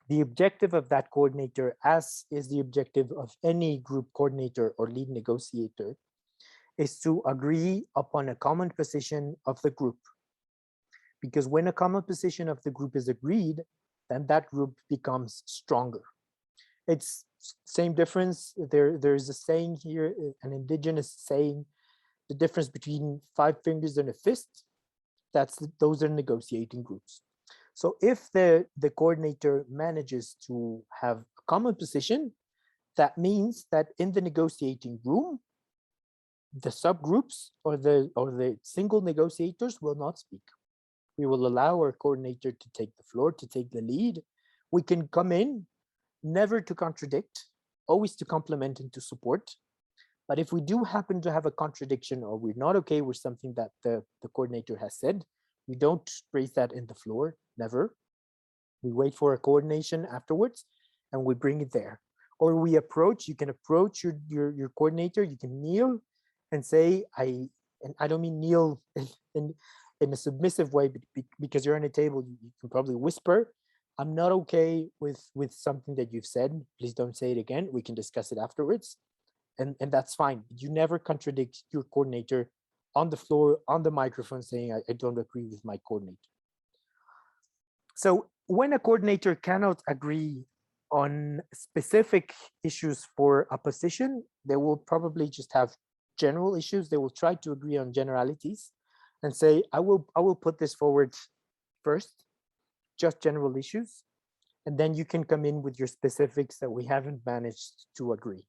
The objective of that coordinator, as is the objective of any group coordinator or lead negotiator, is to agree upon a common position of the group. Because when a common position of the group is agreed, then that group becomes stronger. It's same difference. There's a saying here, an indigenous saying, the difference between 5 fingers and a fist. Those are negotiating groups. So if the coordinator manages to have a common position, that means that in the negotiating room, the subgroups or the single negotiators will not speak. We will allow our coordinator to take the floor, to take the lead. We can come in, never to contradict, always to complement and to support. But if we do happen to have a contradiction or we're not okay with something that the coordinator has said, we don't raise that in the floor, never. We wait for a coordination afterwards and we bring it there. Or we approach, you can approach your coordinator, you can kneel and say, and I don't mean kneel in a submissive way, because you're on a table, you can probably whisper, I'm not okay with something that you've said. Please don't say it again. We can discuss it afterwards. And that's fine. You never contradict your coordinator on the floor, on the microphone, saying, I don't agree with my coordinator. So when a coordinator cannot agree on specific issues for a position, they will probably just have general issues. They will try to agree on generalities and say, I will put this forward first, just general issues, and then you can come in with your specifics that we haven't managed to agree.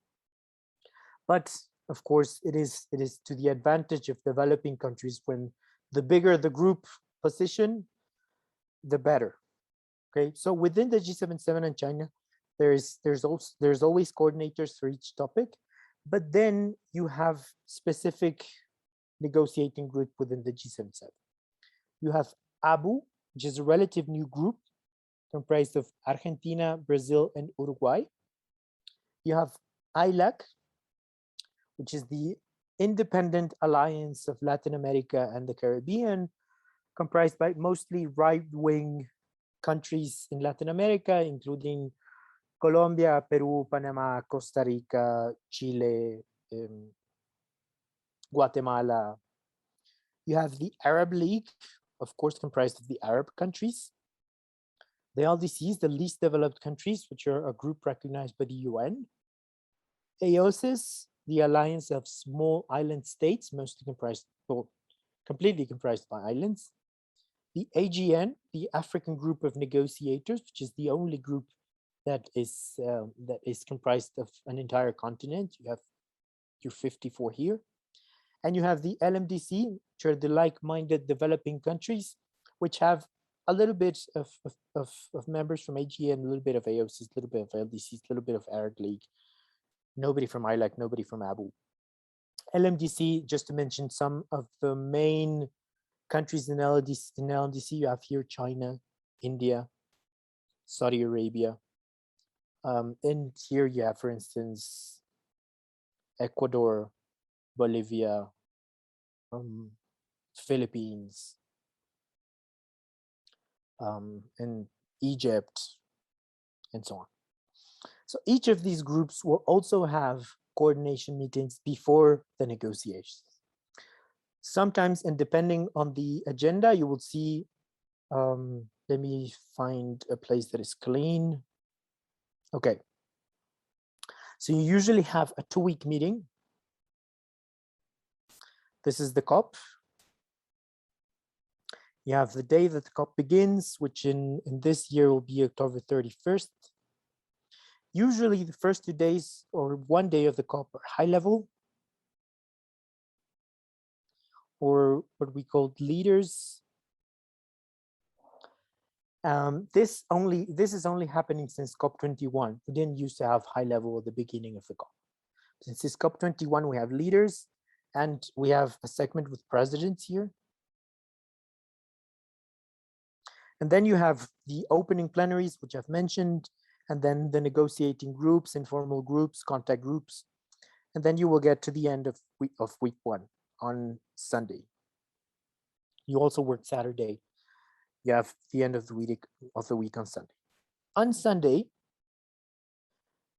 But of course, it is to the advantage of developing countries when the bigger the group position, the better. Okay, so within the G77 and China, there's always coordinators for each topic, but then you have specific negotiating group within the G77. You have ABU, which is a relative new group comprised of Argentina, Brazil, and Uruguay. You have ILAC, which is the Independent Alliance of Latin America and the Caribbean, comprised by mostly right-wing countries in Latin America, including Colombia, Peru, Panama, Costa Rica, Chile, Guatemala. You have the Arab League, of course, comprised of the Arab countries. The LDCs, the least developed countries, which are a group recognized by the UN. AOSIS, the Alliance of Small Island States, mostly comprised, well, completely comprised by islands. The AGN, the African Group of Negotiators, which is the only group that is comprised of an entire continent. You have your 54 here. And you have the LMDC, which are the like-minded developing countries, which have a little bit of members from AGN, a little bit of AOCs, a little bit of LDCs, a little bit of Arab League. Nobody from ILAC, nobody from ABU. LMDC, just to mention some of the main countries in LMDC, you have here China, India, Saudi Arabia. And here you have, for instance, Ecuador, Bolivia, Philippines, and Egypt, and so on. So each of these groups will also have coordination meetings before the negotiations. Sometimes, and depending on the agenda, you will see, let me find a place that is clean. Okay. So you usually have a 2-week meeting. This is the COP. You have the day that the COP begins, which in this year will be October 31st. Usually the first 2 days or 1 day of the COP are high level, or what we call leaders. This is only happening since COP21. We didn't used to have high level at the beginning of the COP. Since this COP21, we have leaders, and we have a segment with presidents here. And then you have the opening plenaries, which I've mentioned, and then the negotiating groups, informal groups, contact groups. And then you will get to the end of week 1 on Sunday. You also work Saturday. You have the end of the week on Sunday. On Sunday,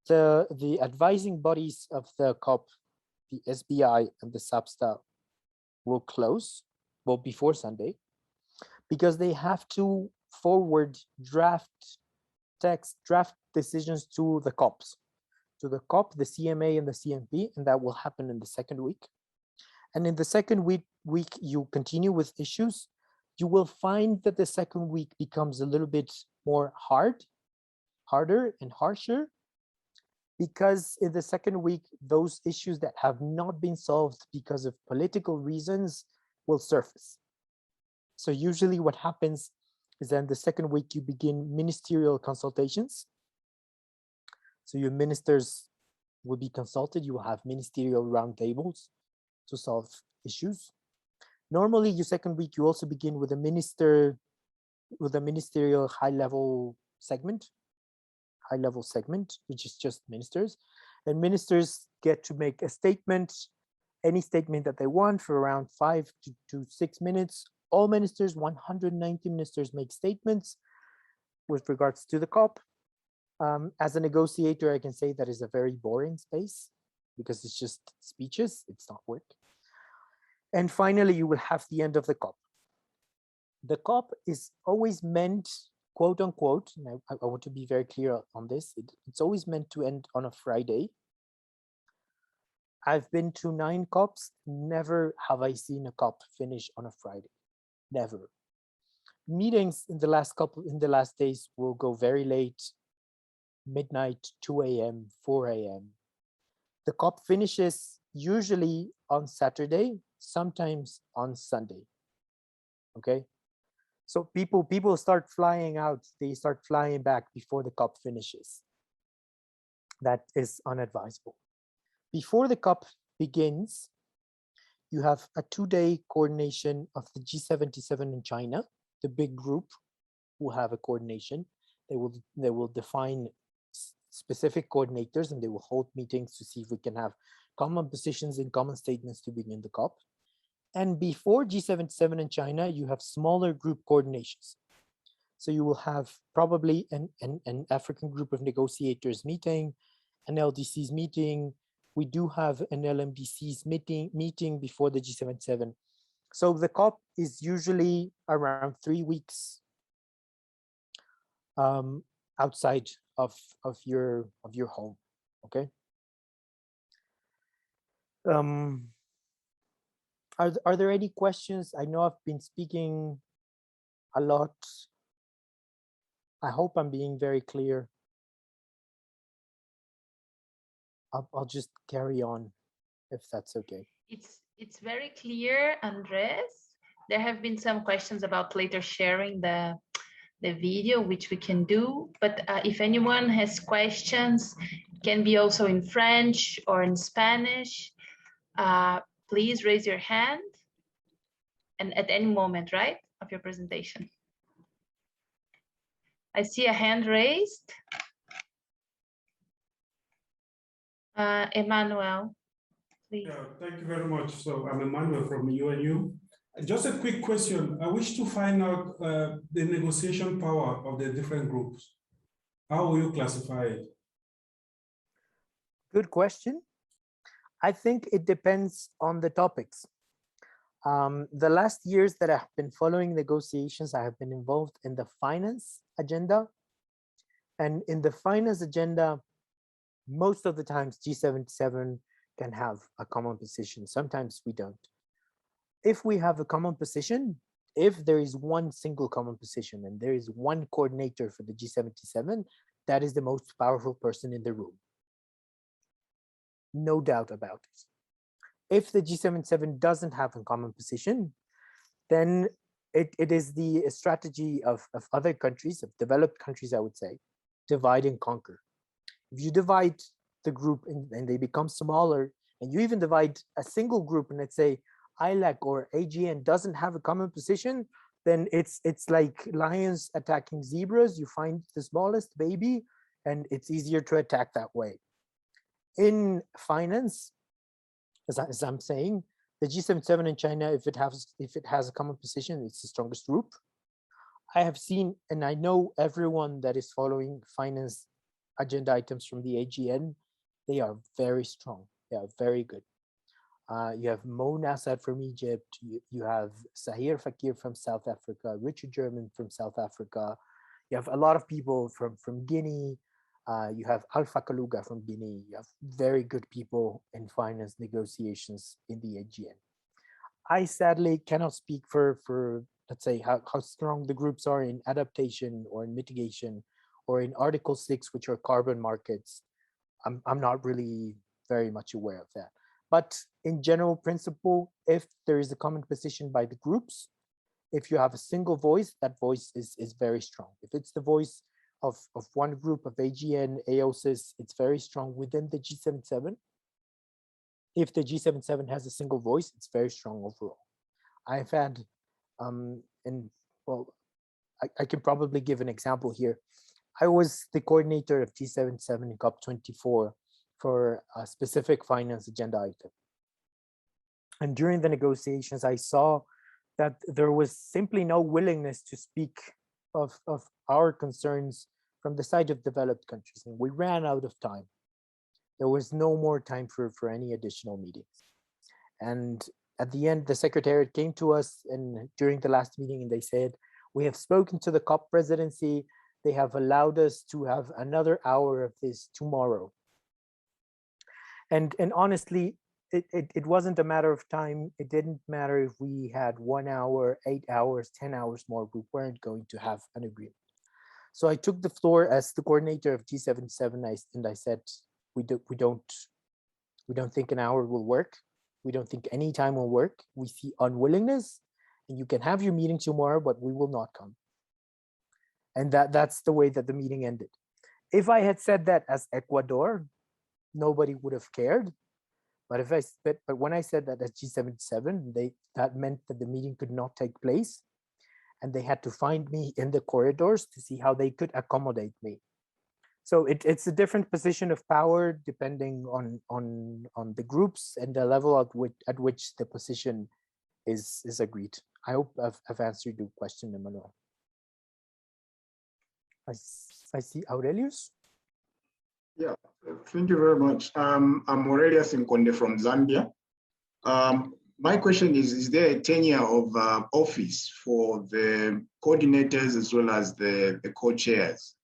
the advising bodies of the COP, the SBI and the SAPSTA, will close, well, before Sunday, because they have to forward draft decisions to the COPs, the CMA and the CMP, and that will happen in the second week. And in the second week, you continue with issues. You will find that the second week becomes a little bit more harder and harsher, because in the second week, those issues that have not been solved because of political reasons will surface. So usually what happens is that in the second week, you begin ministerial consultations. So your ministers will be consulted. You will have ministerial roundtables to solve issues. Normally, your second week, you also begin with a ministerial high-level segment, which is just ministers. And ministers get to make a statement, any statement that they want, for around 5 to 6 minutes. All ministers, 190 ministers, make statements with regards to the COP. As a negotiator, I can say that is a very boring space because it's just speeches, it's not work. And finally, you will have the end of the COP. The COP is always meant, quote unquote, and I want to be very clear on this, it's always meant to end on a Friday. I've been to 9 COPs, never have I seen a COP finish on a Friday, never. Meetings in the last days will go very late, midnight, 2 a.m., 4 a.m. The COP finishes usually on Saturday, sometimes on Sunday, okay? So people start flying out, they start flying back before the COP finishes. That is unadvisable. Before the COP begins, you have a 2-day coordination of the G77 in China, the big group who have a coordination. They will define specific coordinators and they will hold meetings to see if we can have common positions and common statements to begin the COP. And before G77 in China, you have smaller group coordinations. So you will have probably an African group of negotiators meeting, an LDC's meeting. We do have an LMDC's meeting before the G77. So the COP is usually around 3 weeks outside of your home. Okay. Are there any questions? I know I've been speaking a lot. I hope I'm being very clear. I'll just carry on if that's okay. It's very clear, Andres. There have been some questions about later sharing the video, which we can do. But if anyone has questions, it can be also in French or in Spanish. Please raise your hand. And at any moment, right, of your presentation. I see a hand raised. Emmanuel, please. Yeah, thank you very much. So I'm Emmanuel from UNU. Just a quick question. I wish to find out the negotiation power of the different groups. How will you classify it? Good question. I think it depends on the topics. The last years that I've been following negotiations, I have been involved in the finance agenda. And in the finance agenda, most of the times G77 can have a common position. Sometimes we don't. If we have a common position, if there is one single common position and there is one coordinator for the G77, that is the most powerful person in the room. No doubt about it. If the G77 doesn't have a common position, then it is the strategy of other countries, of developed countries, I would say, divide and conquer. If you divide the group and they become smaller, and you even divide a single group and let's say ILAC or AGN doesn't have a common position, then it's like lions attacking zebras. You find the smallest baby and it's easier to attack that way. In finance, as I'm saying, the G77 in China, if it has a common position, it's the strongest group. I have seen, and I know everyone that is following finance agenda items from the AGN, they are very strong. They are very good. You have Mo Nassad from Egypt. You have Sahir Fakir from South Africa, Richard German from South Africa. You have a lot of people from Guinea. You have Alpha Kaluga from Guinea. You have very good people in finance negotiations in the AGN. I sadly cannot speak for let's say, how strong the groups are in adaptation or in mitigation or in Article 6, which are carbon markets. I'm not really very much aware of that. But in general principle, if there is a common position by the groups, if you have a single voice, that voice is very strong. If it's the voice of one group of AGN, AOSIS, it's very strong within the G77. If the G77 has a single voice, it's very strong overall. I've had, I can probably give an example here. I was the coordinator of G77 in COP24 for a specific finance agenda item. And during the negotiations, I saw that there was simply no willingness to speak of our concerns from the side of developed countries. And we ran out of time. There was no more time for any additional meetings. And at the end, the Secretariat came to us and during the last meeting and they said, we have spoken to the COP presidency. They have allowed us to have another hour of this tomorrow. And honestly, it wasn't a matter of time. It didn't matter if we had 1 hour, 8 hours, 10 hours more, we weren't going to have an agreement. So I took the floor as the coordinator of G77 and I said, we don't think an hour will work. We don't think any time will work. We see unwillingness You can have your meeting tomorrow, but we will not come. And that's the way that the meeting ended. If I had said that as Ecuador, nobody would have cared. But when I said that as G77, that meant that the meeting could not take place, and they had to find me in the corridors to see how they could accommodate me. So it's a different position of power depending on the groups and the level at which the position is agreed. I hope I've answered your question, Emmanuel. I see Aurelius. Yeah, thank you very much. I'm Aurelius Nkonde from Zambia. My question is there a tenure of office for the coordinators as well as the co-chairs?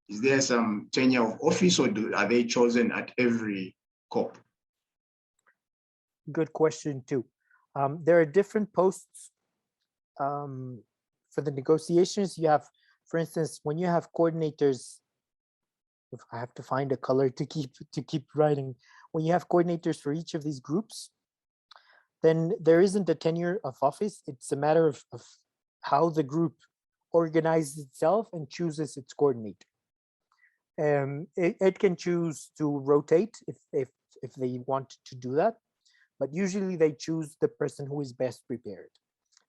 Is there some tenure of office, or are they chosen at every COP? Good question too. There are different posts for the negotiations. You have, for instance, when you have coordinators, if I have to find a color to keep writing, when you have coordinators for each of these groups, then there isn't a tenure of office. It's a matter of how the group organizes itself and chooses its coordinator. It can choose to rotate if they want to do that, but usually they choose the person who is best prepared,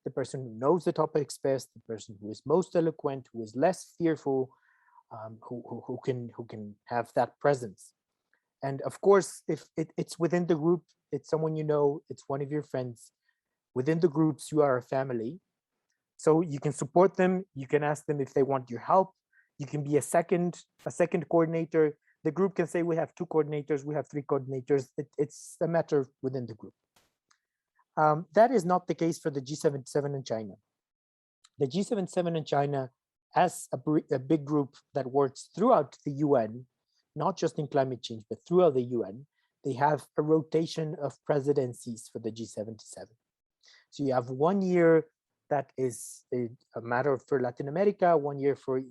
the person who knows the topics best, the person who is most eloquent, who is less fearful, who can have that presence. And of course, if it's within the group, it's someone you know, it's one of your friends. Within the groups, you are a family. So you can support them, you can ask them if they want your help. You can be a second coordinator. The group can say we have 2 coordinators, we have 3 coordinators. It's a matter within the group. That is not the case for the G77 in China. The G77 in China, as a big group that works throughout the UN, not just in climate change, but throughout the UN, they have a rotation of presidencies for the G77. So you have 1 year that is a matter for Latin America, 1 year for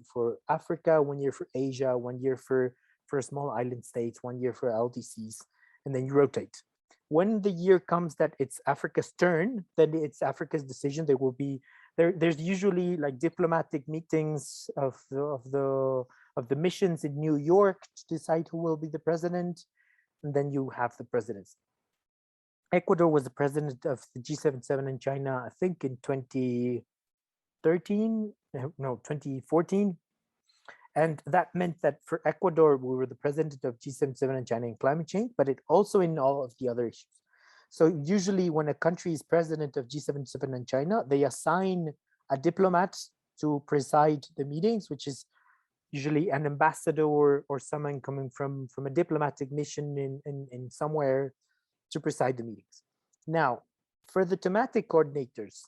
Africa, 1 year for Asia, 1 year for small island states, 1 year for LDCs, and then you rotate. When the year comes that it's Africa's turn, then it's Africa's decision. There will be there's usually like diplomatic meetings of the missions in New York to decide who will be the president, and then you have the presidency. Ecuador was the president of the G77 in China, I think in 2014. And that meant that for Ecuador, we were the president of G77 in China in climate change, but it also in all of the other issues. So usually when a country is president of G77 in China, they assign a diplomat to preside the meetings, which is usually an ambassador or someone coming from a diplomatic mission in somewhere to preside the meetings. Now, for the thematic coordinators,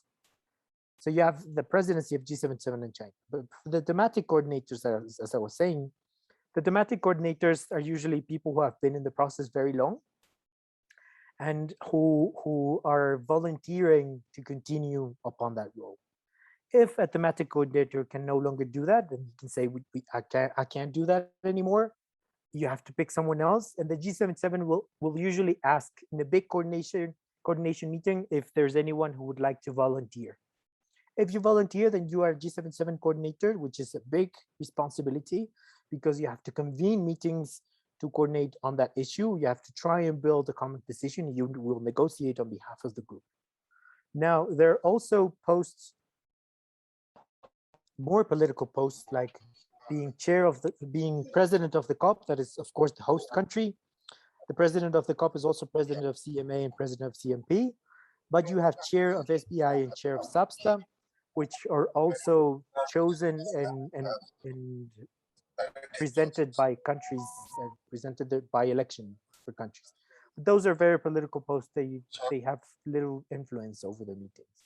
so you have the presidency of G77 in China, but for the thematic coordinators, as I was saying, the thematic coordinators are usually people who have been in the process very long and who are volunteering to continue upon that role. If a thematic coordinator can no longer do that, then he can say, I can't do that anymore. You have to pick someone else. And the G77 will usually ask in a big coordination meeting if there's anyone who would like to volunteer. If you volunteer, then you are a G77 coordinator, which is a big responsibility because you have to convene meetings to coordinate on that issue. You have to try and build a common position. You will negotiate on behalf of the group. Now, there are also posts, more political posts, like being president of the COP, that is, of course, the host country. The president of the COP is also president of CMA and president of CMP, but you have chair of SBI and chair of SABSTA, which are also chosen and presented by countries, presented by election for countries. But those are very political posts. They have little influence over the meetings.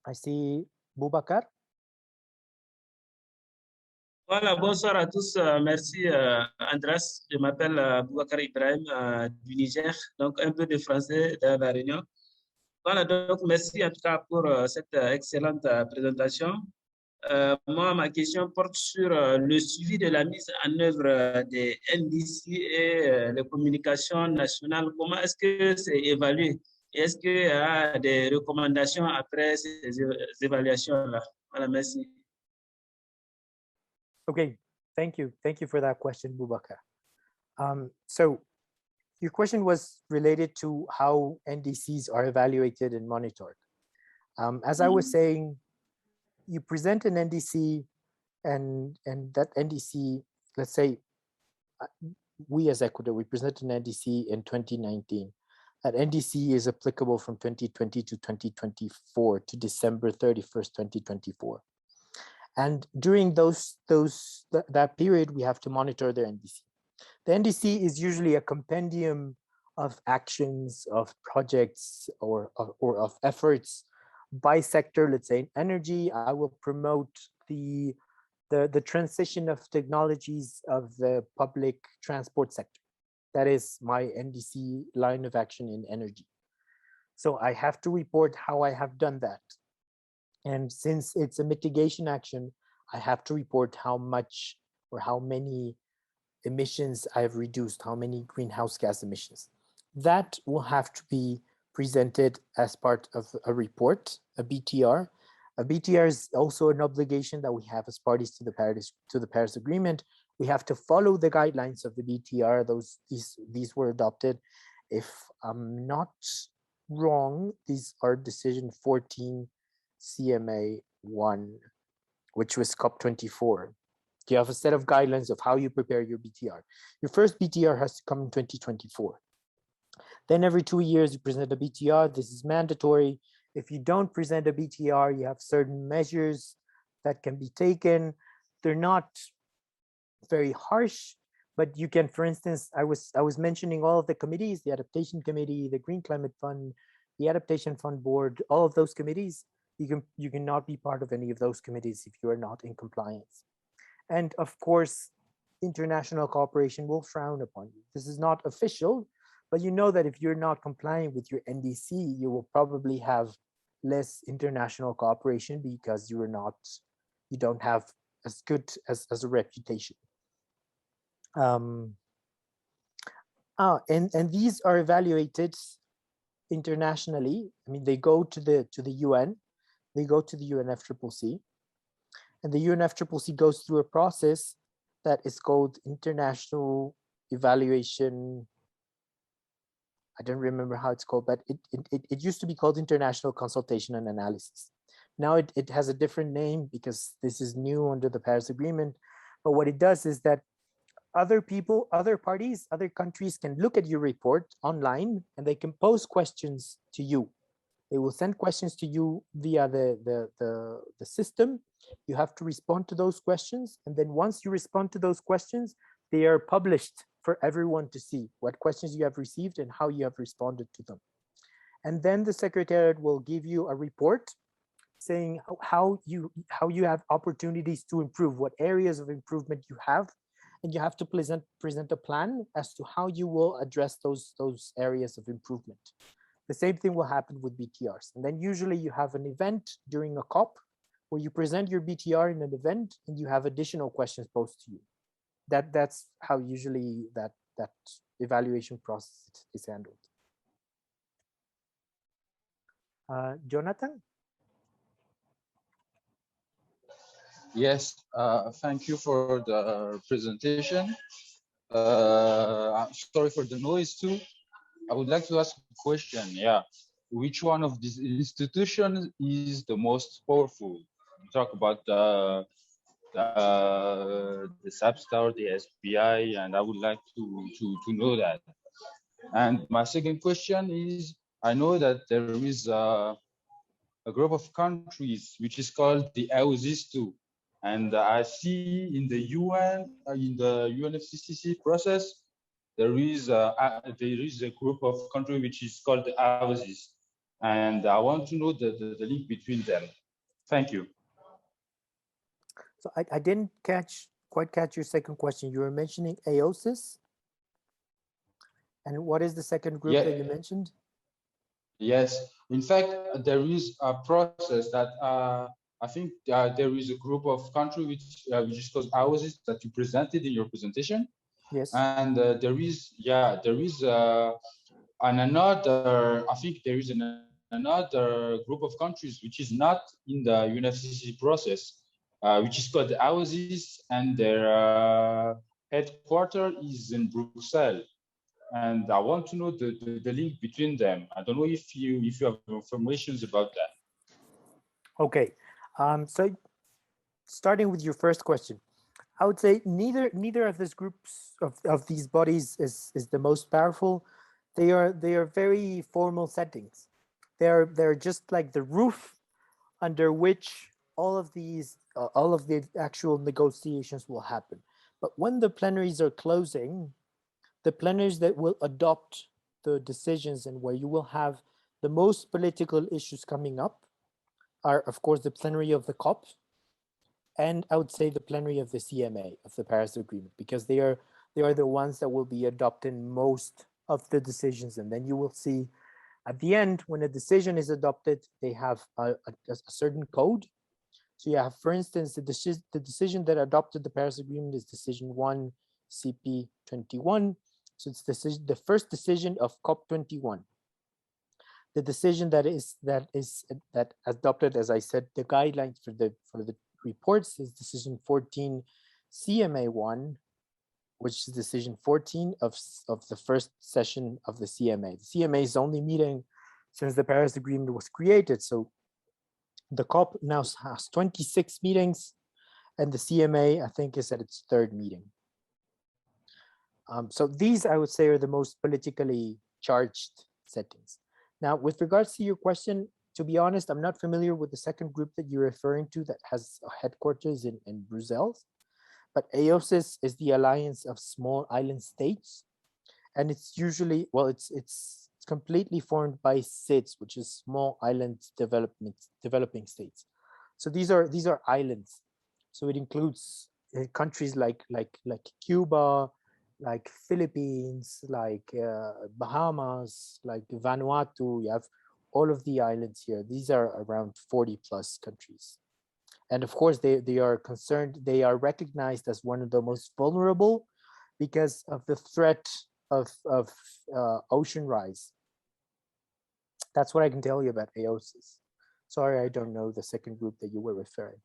I see Boubacar. Voilà, bonsoir à tous. Merci Andras. Je m'appelle Boubacar Ibrahim du Niger, donc un peu de français dans la réunion. Voilà, donc merci en tout cas pour cette excellente présentation. Moi, ma question porte sur le suivi de la mise en œuvre des NDC et les communications nationales. Comment est-ce que c'est évalué Est-ce qu'il y a des recommandations après ces évaluations-là? Voilà, merci. Okay, thank you. Thank you for that question, Boubacar. So your question was related to how NDCs are evaluated and monitored. As I was saying, you present an NDC and that NDC, let's say we as Ecuador, we present an NDC in 2019. That NDC is applicable from 2020 to 2024 to December 31st, 2024. And during that period, we have to monitor their NDC. The NDC is usually a compendium of actions, of projects, or of efforts by sector. Let's say in energy, I will promote the transition of technologies of the public transport sector. That is my NDC line of action in energy. So I have to report how I have done that. And since it's a mitigation action, I have to report how much or how many emissions I've reduced, how many greenhouse gas emissions. That will have to be presented as part of a report, a BTR. A BTR is also an obligation that we have as parties to the Paris Agreement. We have to follow the guidelines of the BTR. These were adopted. If I'm not wrong, these are decision 14 CMA 1, which was COP24. You have a set of guidelines of how you prepare your BTR. Your first BTR has to come in 2024. Then every 2 years you present a BTR. This is mandatory. If you don't present a BTR, you have certain measures that can be taken. They're not very harsh, but you can, for instance, I was mentioning all of the committees, the Adaptation Committee, the Green Climate Fund, the Adaptation Fund Board, all of those committees. You cannot be part of any of those committees if you are not in compliance. And of course, international cooperation will frown upon you. This is not official, but you know that if you're not complying with your NDC, you will probably have less international cooperation because you don't have as good as a reputation. And these are evaluated internationally. I mean, they go to the UN, they go to the UNFCCC, and the UNFCCC goes through a process that is called International Evaluation. I don't remember how it's called, but it used to be called International Consultation and Analysis. Now it has a different name because this is new under the Paris Agreement. But what it does is that other people, other parties, other countries can look at your report online and they can pose questions to you. They will send questions to you via the system. You have to respond to those questions. And then once you respond to those questions, they are published for everyone to see what questions you have received and how you have responded to them. And then the Secretariat will give you a report saying how you have opportunities to improve, what areas of improvement you have, and you have to present a plan as to how you will address those areas of improvement. The same thing will happen with BTRs. And then usually you have an event during a COP where you present your BTR in an event and you have additional questions posed to you. That's how usually that evaluation process is handled. Jonathan? Yes, thank you for the presentation. I'm sorry for the noise too. I would like to ask a question. Yeah, which one of these institutions is the most powerful? We talk about the SAPSTAR, the SPI, and I would like to know that. And my second question is, I know that there is a group of countries which is called the AOSIS2, and I see in the UN, in the UNFCCC process, there is a group of countries which is called the AOSIS, and I want to know the link between them. Thank you. So I didn't quite catch your second question. You were mentioning AOSIS, and what is the second group that you mentioned? Yes, in fact, there is a process that I think there is a group of countries which is called AOSIS that you presented in your presentation. Yes. And there is and another, I think there is another group of countries which is not in the UNFCCC process, which is called the Oasis, and their headquarters is in Brussels. And I want to know the link between them. I don't know if you have information about that. Okay, so starting with your first question, I would say neither of these groups of these bodies is the most powerful. They are very formal settings. They're just like the roof under which all of the actual negotiations will happen. But when the plenaries are closing, the plenaries that will adopt the decisions and where you will have the most political issues coming up are, of course, the plenary of the COP, and I would say the plenary of the CMA, of the Paris Agreement, because they are the ones that will be adopting most of the decisions. And then you will see at the end, when a decision is adopted, they have a certain code. So you have, for instance, the decision that adopted the Paris Agreement is decision 1 CP21. So it's the first decision of COP21. The decision that adopted, as I said, the guidelines for the reports is decision 14 CMA1, which is decision 14 of the first session of the CMA. The CMA is only meeting since the Paris Agreement was created. So the COP now has 26 meetings, and the CMA, I think, is at its third meeting. So these, I would say, are the most politically charged settings. Now, with regards to your question, to be honest, I'm not familiar with the second group that you're referring to that has headquarters in Brussels, but AOSIS is the alliance of small island states. And it's usually, well, it's completely formed by SIDS, which is small island developing states. So these are islands. So it includes countries like Cuba, like Philippines, like Bahamas, like Vanuatu. You have all of the islands here. These are around 40 plus countries. And of course, they are concerned, they are recognized as one of the most vulnerable because of the threat of ocean rise. That's what I can tell you about AOSIS. Sorry, I don't know the second group that you were referring.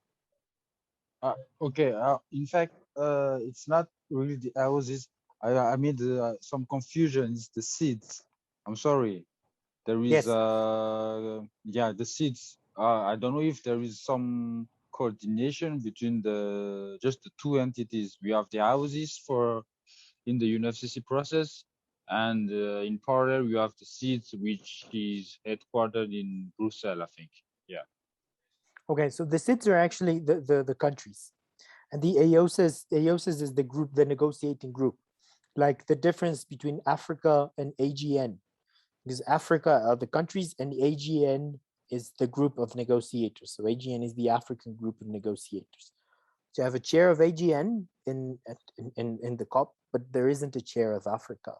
Okay, in fact, it's not really the AOSIS. I made some confusion. It's the SIDS. I'm sorry. There is, yes. Yeah, the SIDS. I don't know if there is some coordination between just the two entities. We have the AOSIS in the UNFCCC process, and in parallel we have the SIDS, which is headquartered in Brussels, I think. Yeah. Okay, so the SIDS are actually the countries, and the AOSIS is the group, the negotiating group. Like the difference between Africa and AGN, because Africa are the countries and the AGN is the group of negotiators. So AGN is the African group of negotiators. So you have a chair of AGN in the COP, but there isn't a chair of Africa.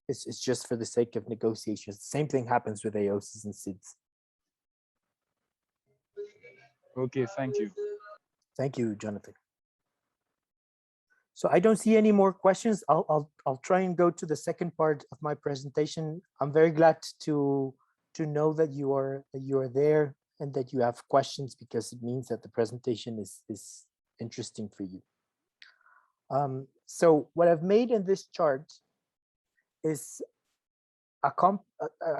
It's just for the sake of negotiations. The same thing happens with AOSIS and SIDS. Okay, thank you. Thank you, Jonathan. So I don't see any more questions. I'll try and go to the second part of my presentation. I'm very glad to know that you are there and that you have questions, because it means that the presentation is interesting for you. So what I've made in this chart is a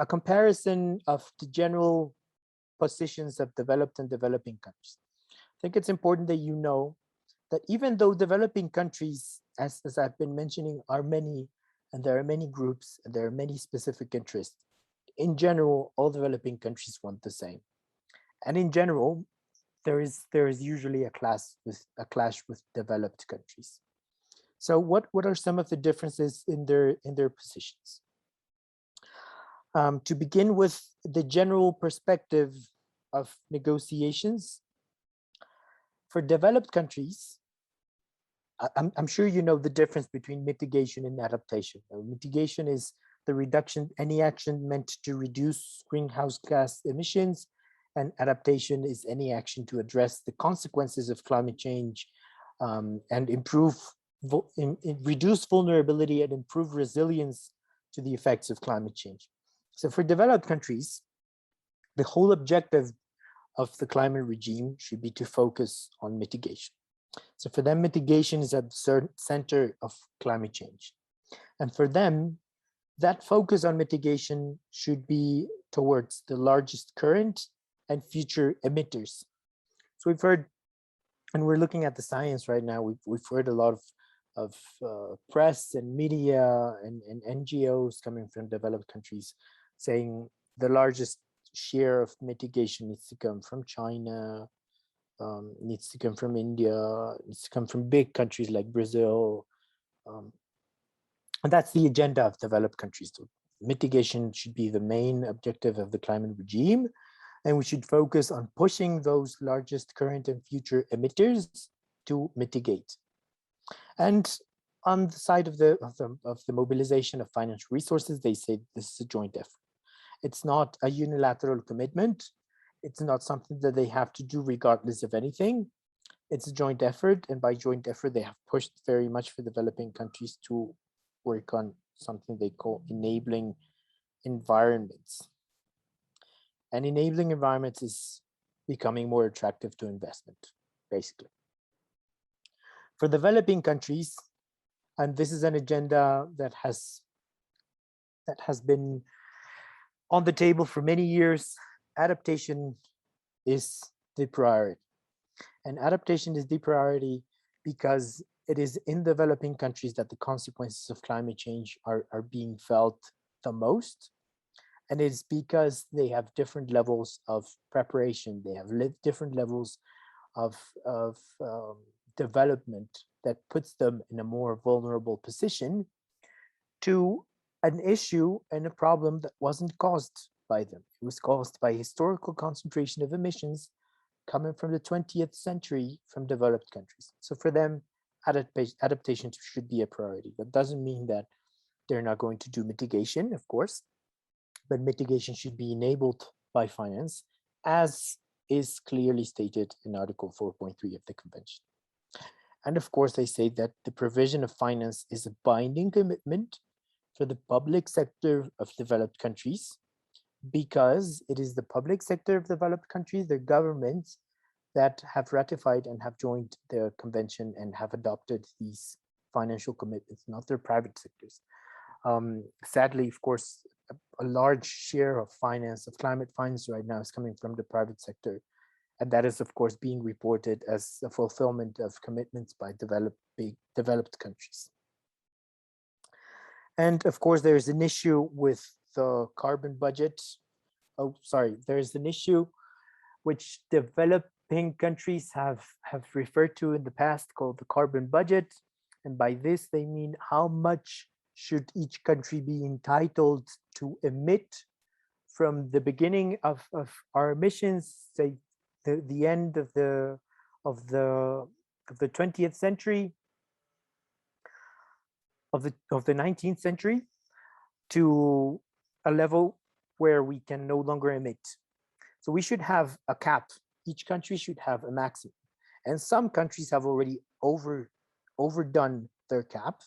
comparison of the general positions of developed and developing countries. I think it's important that you know that even though developing countries, as I've been mentioning, are many, and there are many groups, and there are many specific interests, in general, all developing countries want the same. And in general, there is usually a clash with developed countries. So what are some of the differences in their positions? To begin with the general perspective of negotiations, for developed countries, I'm sure you know the difference between mitigation and adaptation. Mitigation is the reduction, any action meant to reduce greenhouse gas emissions, and adaptation is any action to address the consequences of climate change and reduce vulnerability and improve resilience to the effects of climate change. So for developed countries, the whole objective of the climate regime should be to focus on mitigation. So for them, mitigation is at the center of climate change. And for them, that focus on mitigation should be towards the largest current and future emitters. So we've heard, and we're looking at the science right now, we've heard a lot of press and media and NGOs coming from developed countries saying the largest share of mitigation needs to come from China, needs to come from India, needs to come from big countries like Brazil. And that's the agenda of developed countries. So mitigation should be the main objective of the climate regime. And we should focus on pushing those largest current and future emitters to mitigate. And on the side of the mobilization of financial resources, they say this is a joint effort. It's not a unilateral commitment. It's not something that they have to do regardless of anything. It's a joint effort, and by joint effort, they have pushed very much for developing countries to work on something they call enabling environments. And enabling environments is becoming more attractive to investment, basically. For developing countries, and this is an agenda that has been on the table for many years, adaptation is the priority. And adaptation is the priority because it is in developing countries that the consequences of climate change are being felt the most. And it's because they have different levels of preparation. They have different levels of development that puts them in a more vulnerable position to an issue and a problem that wasn't caused by them. It was caused by historical concentration of emissions coming from the 20th century from developed countries. So for them, adaptation should be a priority. That doesn't mean that they're not going to do mitigation, of course, but mitigation should be enabled by finance, as is clearly stated in Article 4.3 of the Convention. And of course, they say that the provision of finance is a binding commitment for the public sector of developed countries, because it is the public sector of developed countries, their governments, that have ratified and have joined the convention and have adopted these financial commitments, not their private sectors. Sadly, of course, a large share of finance, of climate finance right now is coming from the private sector. And that is, of course, being reported as a fulfillment of commitments by developed countries. And of course, there's an issue with the carbon budget. Oh, sorry, there's an issue which developing countries have referred to in the past called the carbon budget. And by this, they mean how much should each country be entitled to emit from the beginning of our emissions, say the end of the 20th century, of the 19th century, to a level where we can no longer emit. So we should have a cap. Each country should have a maximum. And some countries have already overdone their cap.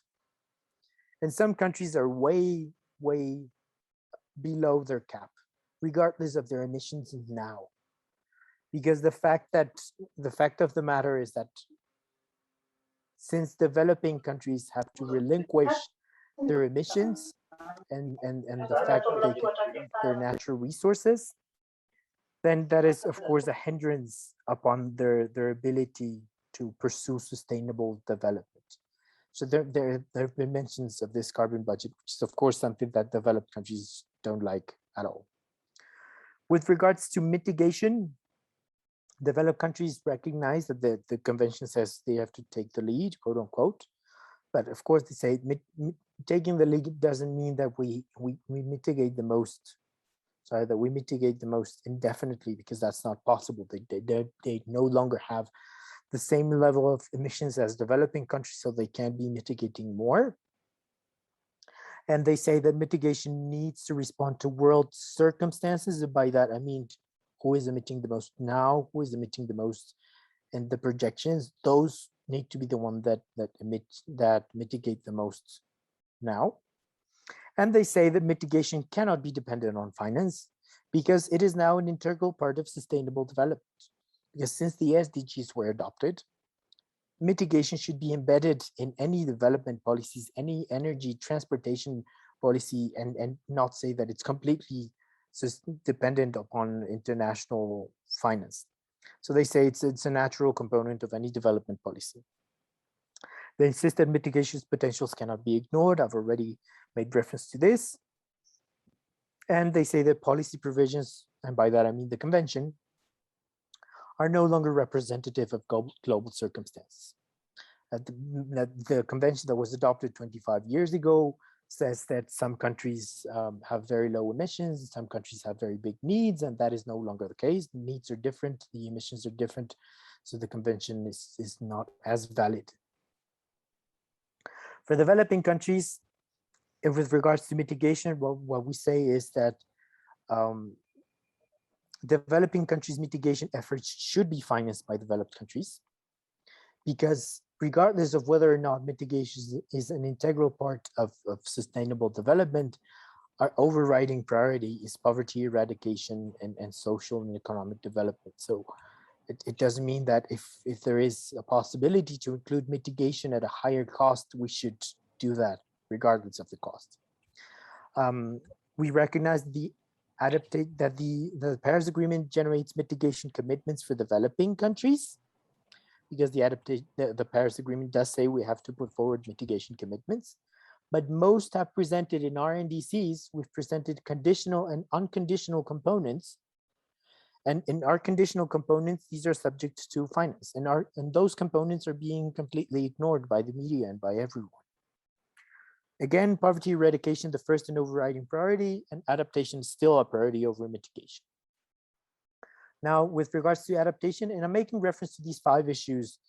And some countries are way, way below their cap, regardless of their emissions now. Because the fact of the matter is that since developing countries have to relinquish their emissions and the fact that they can their natural resources, then that is, of course, a hindrance upon their ability to pursue sustainable development. So there have been mentions of this carbon budget, which is, of course, something that developed countries don't like at all. With regards to mitigation, developed countries recognize that the convention says they have to take the lead, quote unquote. But of course, they say taking the lead doesn't mean that we mitigate the most. Sorry, that we mitigate the most indefinitely, because that's not possible. They no longer have the same level of emissions as developing countries, so they can be mitigating more. And they say that mitigation needs to respond to world circumstances. And by that, I mean, who is emitting the most now, who is emitting the most, and the projections, those need to be the one that mitigate the most now. And they say that mitigation cannot be dependent on finance because it is now an integral part of sustainable development. Because since the SDGs were adopted, mitigation should be embedded in any development policies, any energy transportation policy, and not say that it's completely dependent upon international finance. So they say it's a natural component of any development policy. They insist that mitigation's potentials cannot be ignored. I've already made reference to this. And they say that policy provisions, and by that I mean the convention, are no longer representative of global circumstances. The convention that was adopted 25 years ago says that some countries have very low emissions, some countries have very big needs, and that is no longer the case. The needs are different, the emissions are different, so the convention is not as valid. For developing countries, with regards to mitigation, what we say is that developing countries' mitigation efforts should be financed by developed countries, because regardless of whether or not mitigation is an integral part of sustainable development, our overriding priority is poverty eradication and social and economic development. So it doesn't mean that if there is a possibility to include mitigation at a higher cost, we should do that regardless of the cost. We recognize the Paris Agreement generates mitigation commitments for developing countries, because the Paris Agreement does say we have to put forward mitigation commitments, but most have presented in our NDCs, we've presented conditional and unconditional components. And in our conditional components, these are subject to finance, and those components are being completely ignored by the media and by everyone. Again, poverty eradication, the first and overriding priority, and adaptation is still a priority over mitigation. Now, with regards to adaptation, and I'm making reference to these 5 issues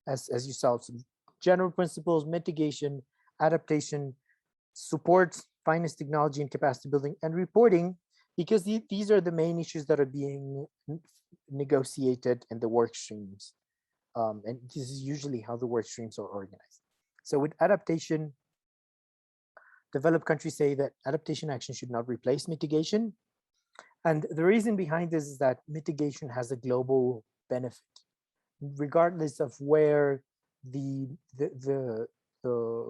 as you saw, some general principles: mitigation, adaptation, support, finance, technology, and capacity building, and reporting, because these are the main issues that are being negotiated in the work streams. And this is usually how the work streams are organized. So with adaptation, developed countries say that adaptation action should not replace mitigation. And the reason behind this is that mitigation has a global benefit. Regardless of where the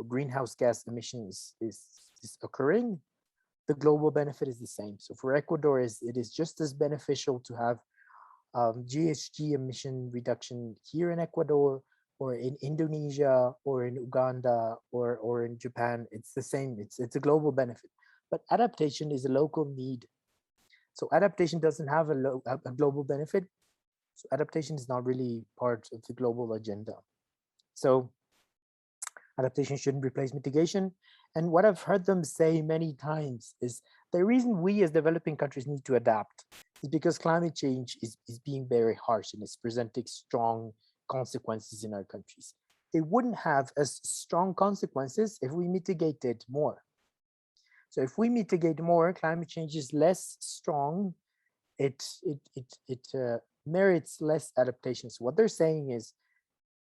greenhouse gas emissions is occurring, the global benefit is the same. So for Ecuador, it is just as beneficial to have GHG emission reduction here in Ecuador, or in Indonesia, or in Uganda, or in Japan. It's the same. It's a global benefit. But adaptation is a local need. So adaptation doesn't have a global benefit. So adaptation is not really part of the global agenda. So adaptation shouldn't replace mitigation. And what I've heard them say many times is the reason we as developing countries need to adapt is because climate change is being very harsh and it's presenting strong consequences in our countries. It wouldn't have as strong consequences if we mitigated more. So if we mitigate more, climate change is less strong. It merits less adaptation. So what they're saying is,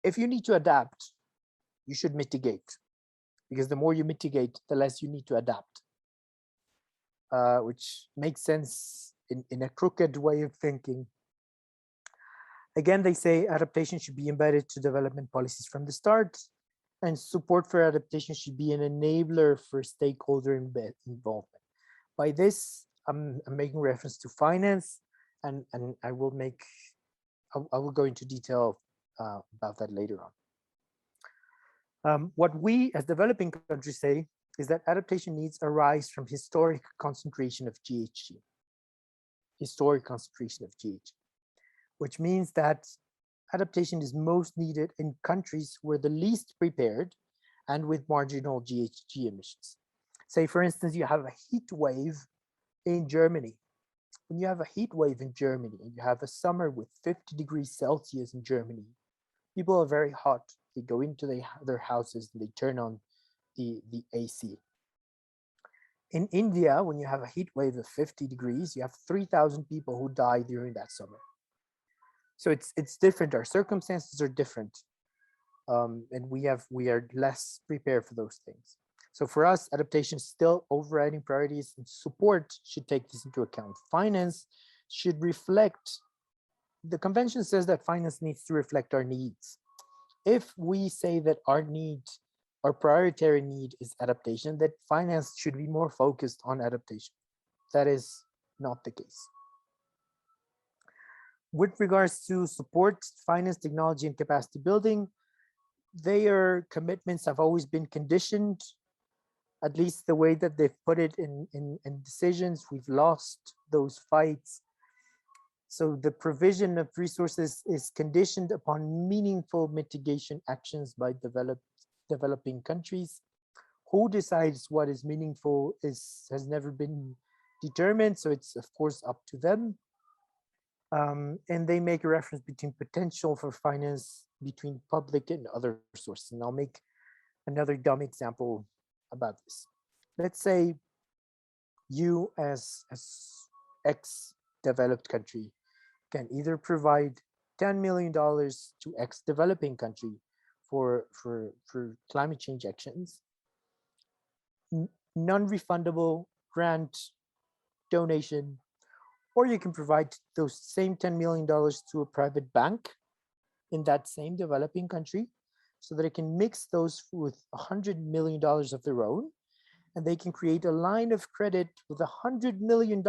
if you need to adapt, you should mitigate, because the more you mitigate, the less you need to adapt, which makes sense in a crooked way of thinking. Again, they say adaptation should be embedded to development policies from the start, and support for adaptation should be an enabler for stakeholder involvement. By this, I'm making reference to finance, and I will go into detail about that later on. What we as developing countries say is that adaptation needs arise from historic concentration of GHG. Historic concentration of GHG, which means that adaptation is most needed in countries where the least prepared and with marginal GHG emissions. Say, for instance, you have a heat wave in Germany. When you have a heat wave in Germany and you have a summer with 50 degrees Celsius in Germany, people are very hot. They go into their houses and they turn on the AC. In India, when you have a heat wave of 50 degrees, you have 3,000 people who die during that summer. So it's different. Our circumstances are different, and we are less prepared for those things. So for us, adaptation is still overriding priorities, and support should take this into account. Finance should reflect, the convention says that finance needs to reflect our needs. If we say that our need, our priority need is adaptation, that finance should be more focused on adaptation. That is not the case. With regards to support, finance, technology, and capacity building, their commitments have always been conditioned, at least the way that they've put it in decisions. We've lost those fights. So the provision of resources is conditioned upon meaningful mitigation actions by developing countries. Who decides what is meaningful has never been determined, so it's of course up to them. And they make a reference between potential for finance between public and other sources. And I'll make another dumb example about this. Let's say you as ex-developed country can either provide $10 million to ex-developing country for climate change actions, non-refundable grant donation, or you can provide those same $10 million to a private bank in that same developing country so that it can mix those with $100 million of their own, and they can create a line of credit with $100 million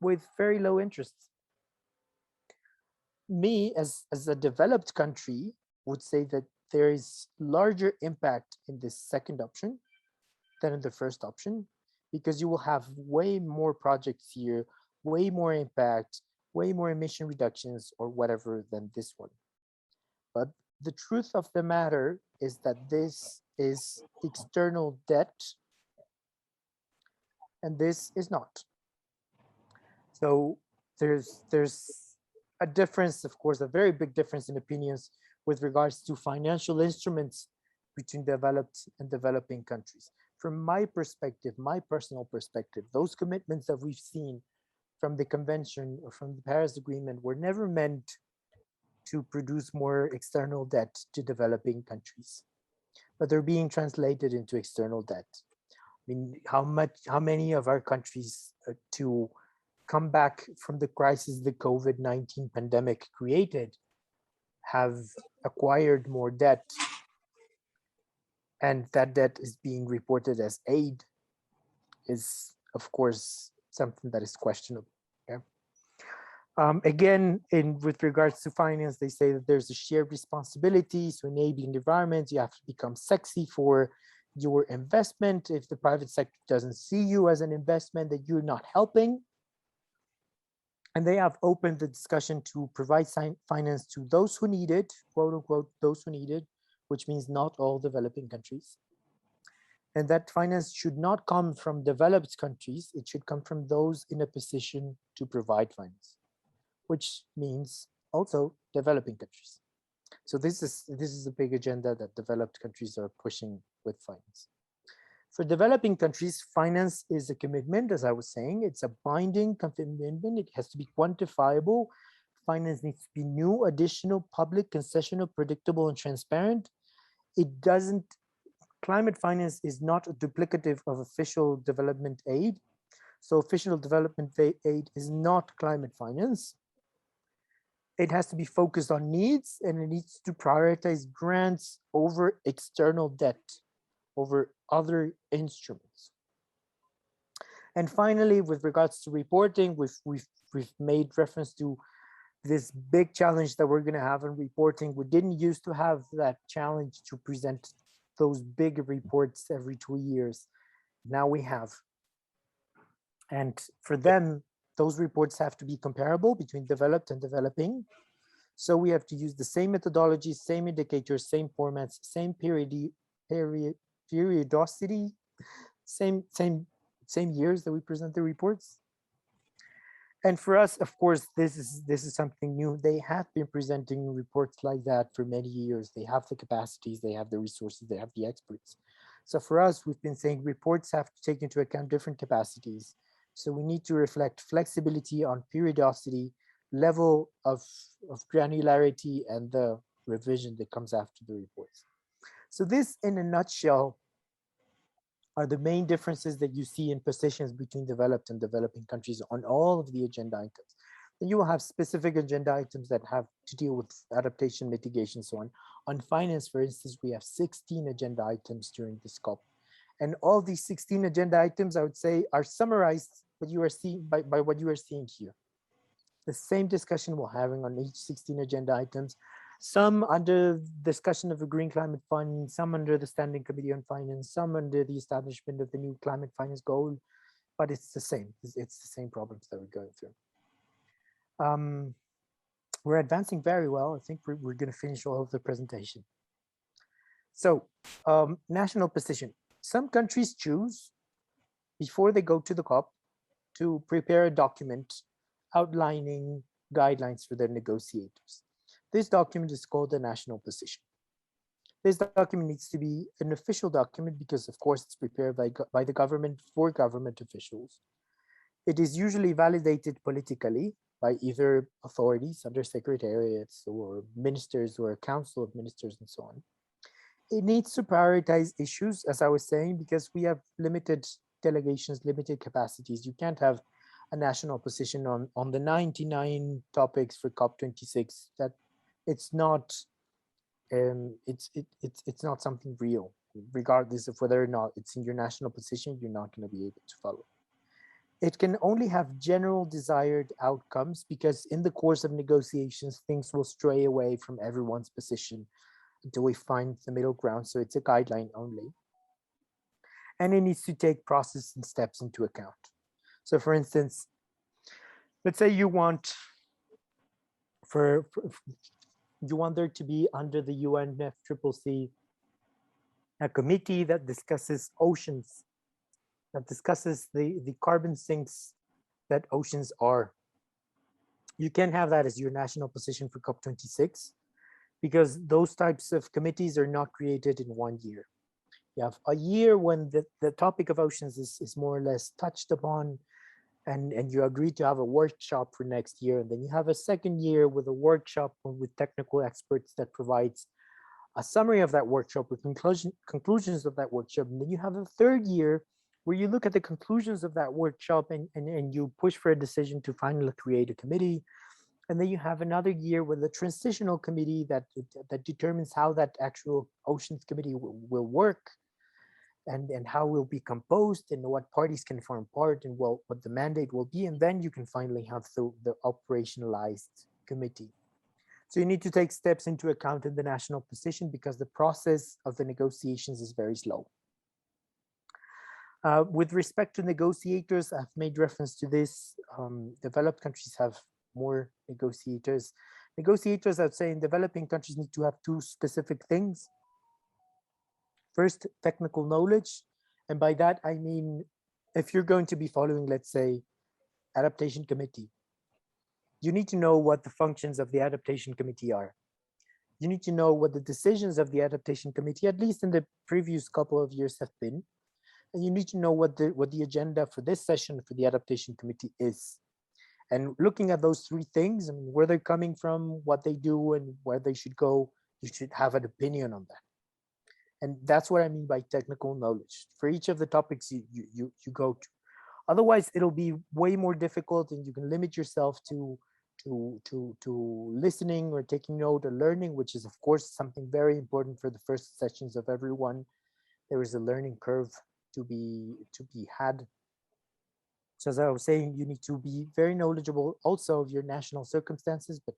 with very low interest. Me, as a developed country, would say that there is larger impact in this second option than in the first option, because you will have way more projects here, way more impact, way more emission reductions or whatever than this one. But the truth of the matter is that this is external debt and this is not. So there's a difference, of course, a very big difference in opinions with regards to financial instruments between developed and developing countries. From my perspective, my personal perspective, those commitments that we've seen from the convention or from the Paris Agreement were never meant to produce more external debt to developing countries, but they're being translated into external debt. I mean, how many of our countries to come back from the crisis the COVID-19 pandemic created have acquired more debt, and that debt is being reported as aid, is of course something that is questionable. Okay? Again, with regards to finance, they say that there's a shared responsibility. So enabling environments, you have to become sexy for your investment. If the private sector doesn't see you as an investment, that you're not helping. And they have opened the discussion to provide finance to those who need it, quote unquote, those who need it, which means not all developing countries. And that finance should not come from developed countries. It should come from those in a position to provide finance, which means also developing countries. So this is a big agenda that developed countries are pushing with finance. For developing countries, finance is a commitment, as I was saying. It's a binding commitment. It has to be quantifiable. Finance needs to be new, additional, public, concessional, predictable, and transparent. It doesn't, climate finance is not a duplicative of official development aid. So official development aid is not climate finance. It has to be focused on needs, and it needs to prioritize grants over external debt, over other instruments. And finally, with regards to reporting, we've made reference to this big challenge that we're going to have in reporting. We didn't used to have that challenge to present those big reports every 2 years. Now we have. And for them, those reports have to be comparable between developed and developing. So we have to use the same methodology, same indicators, same formats, same periodicity, same years that we present the reports. And for us, of course, this is something new. They have been presenting reports like that for many years. They have the capacities, they have the resources, they have the experts. So for us, we've been saying reports have to take into account different capacities. So we need to reflect flexibility on periodicity, level of granularity, and the revision that comes after the reports. So this, in a nutshell, are the main differences that you see in positions between developed and developing countries on all of the agenda items. Then you will have specific agenda items that have to deal with adaptation, mitigation, so on. On finance, for instance, we have 16 agenda items during this COP. And all these 16 agenda items, I would say, are summarized what you are seeing by what you are seeing here. The same discussion we're having on each 16 agenda items, some under discussion of the Green Climate Fund, some under the Standing Committee on Finance, some under the establishment of the new climate finance goal, but it's the same. It's the same problems that we're going through. We're advancing very well. I think we're going to finish all of the presentation. So, national position. Some countries choose, before they go to the COP, to prepare a document outlining guidelines for their negotiators. This document is called the national position. This document needs to be an official document because, of course, it's prepared by the government for government officials. It is usually validated politically by either authorities, under secretariats, or ministers, or a council of ministers, and so on. It needs to prioritize issues, as I was saying, because we have limited delegations, limited capacities. You can't have a national position on the 99 topics for COP26. That it's not it's not something real. Regardless of whether or not it's in your national position, you're not going to be able to follow. It can only have general desired outcomes because in the course of negotiations, things will stray away from everyone's position until we find the middle ground. So it's a guideline only. And it needs to take process and steps into account. So for instance, let's say you want there to be under the UNFCCC a committee that discusses oceans, that discusses the carbon sinks that oceans are. You can have that as your national position for COP26 because those types of committees are not created in 1 year. You have a year when the topic of oceans is more or less touched upon, and you agree to have a workshop for next year. And then you have a second year with a workshop with technical experts that provides a summary of that workshop with conclusions of that workshop. And then you have a third year where you look at the conclusions of that workshop and you push for a decision to finally create a committee. And then you have another year with a transitional committee that determines how that actual oceans committee will work. And how will be composed and what parties can form part and what the mandate will be. And then you can finally have the operationalized committee. So you need to take steps into account in the national position because the process of the negotiations is very slow. With respect to negotiators, I've made reference to this. Developed countries have more negotiators. Negotiators, I'd say in developing countries need to have two specific things. First, technical knowledge. And by that, I mean, if you're going to be following, let's say, adaptation committee, you need to know what the functions of the adaptation committee are. You need to know what the decisions of the adaptation committee, at least in the previous couple of years, have been. And you need to know what the agenda for this session for the adaptation committee is. And looking at those three things, I mean, where they're coming from, what they do, and where they should go, you should have an opinion on that. And that's what I mean by technical knowledge for each of the topics you go to. Otherwise, it'll be way more difficult, and you can limit yourself to listening or taking note or learning, which is, of course, something very important for the first sessions of everyone. There is a learning curve to be had. So as I was saying, you need to be very knowledgeable also of your national circumstances, but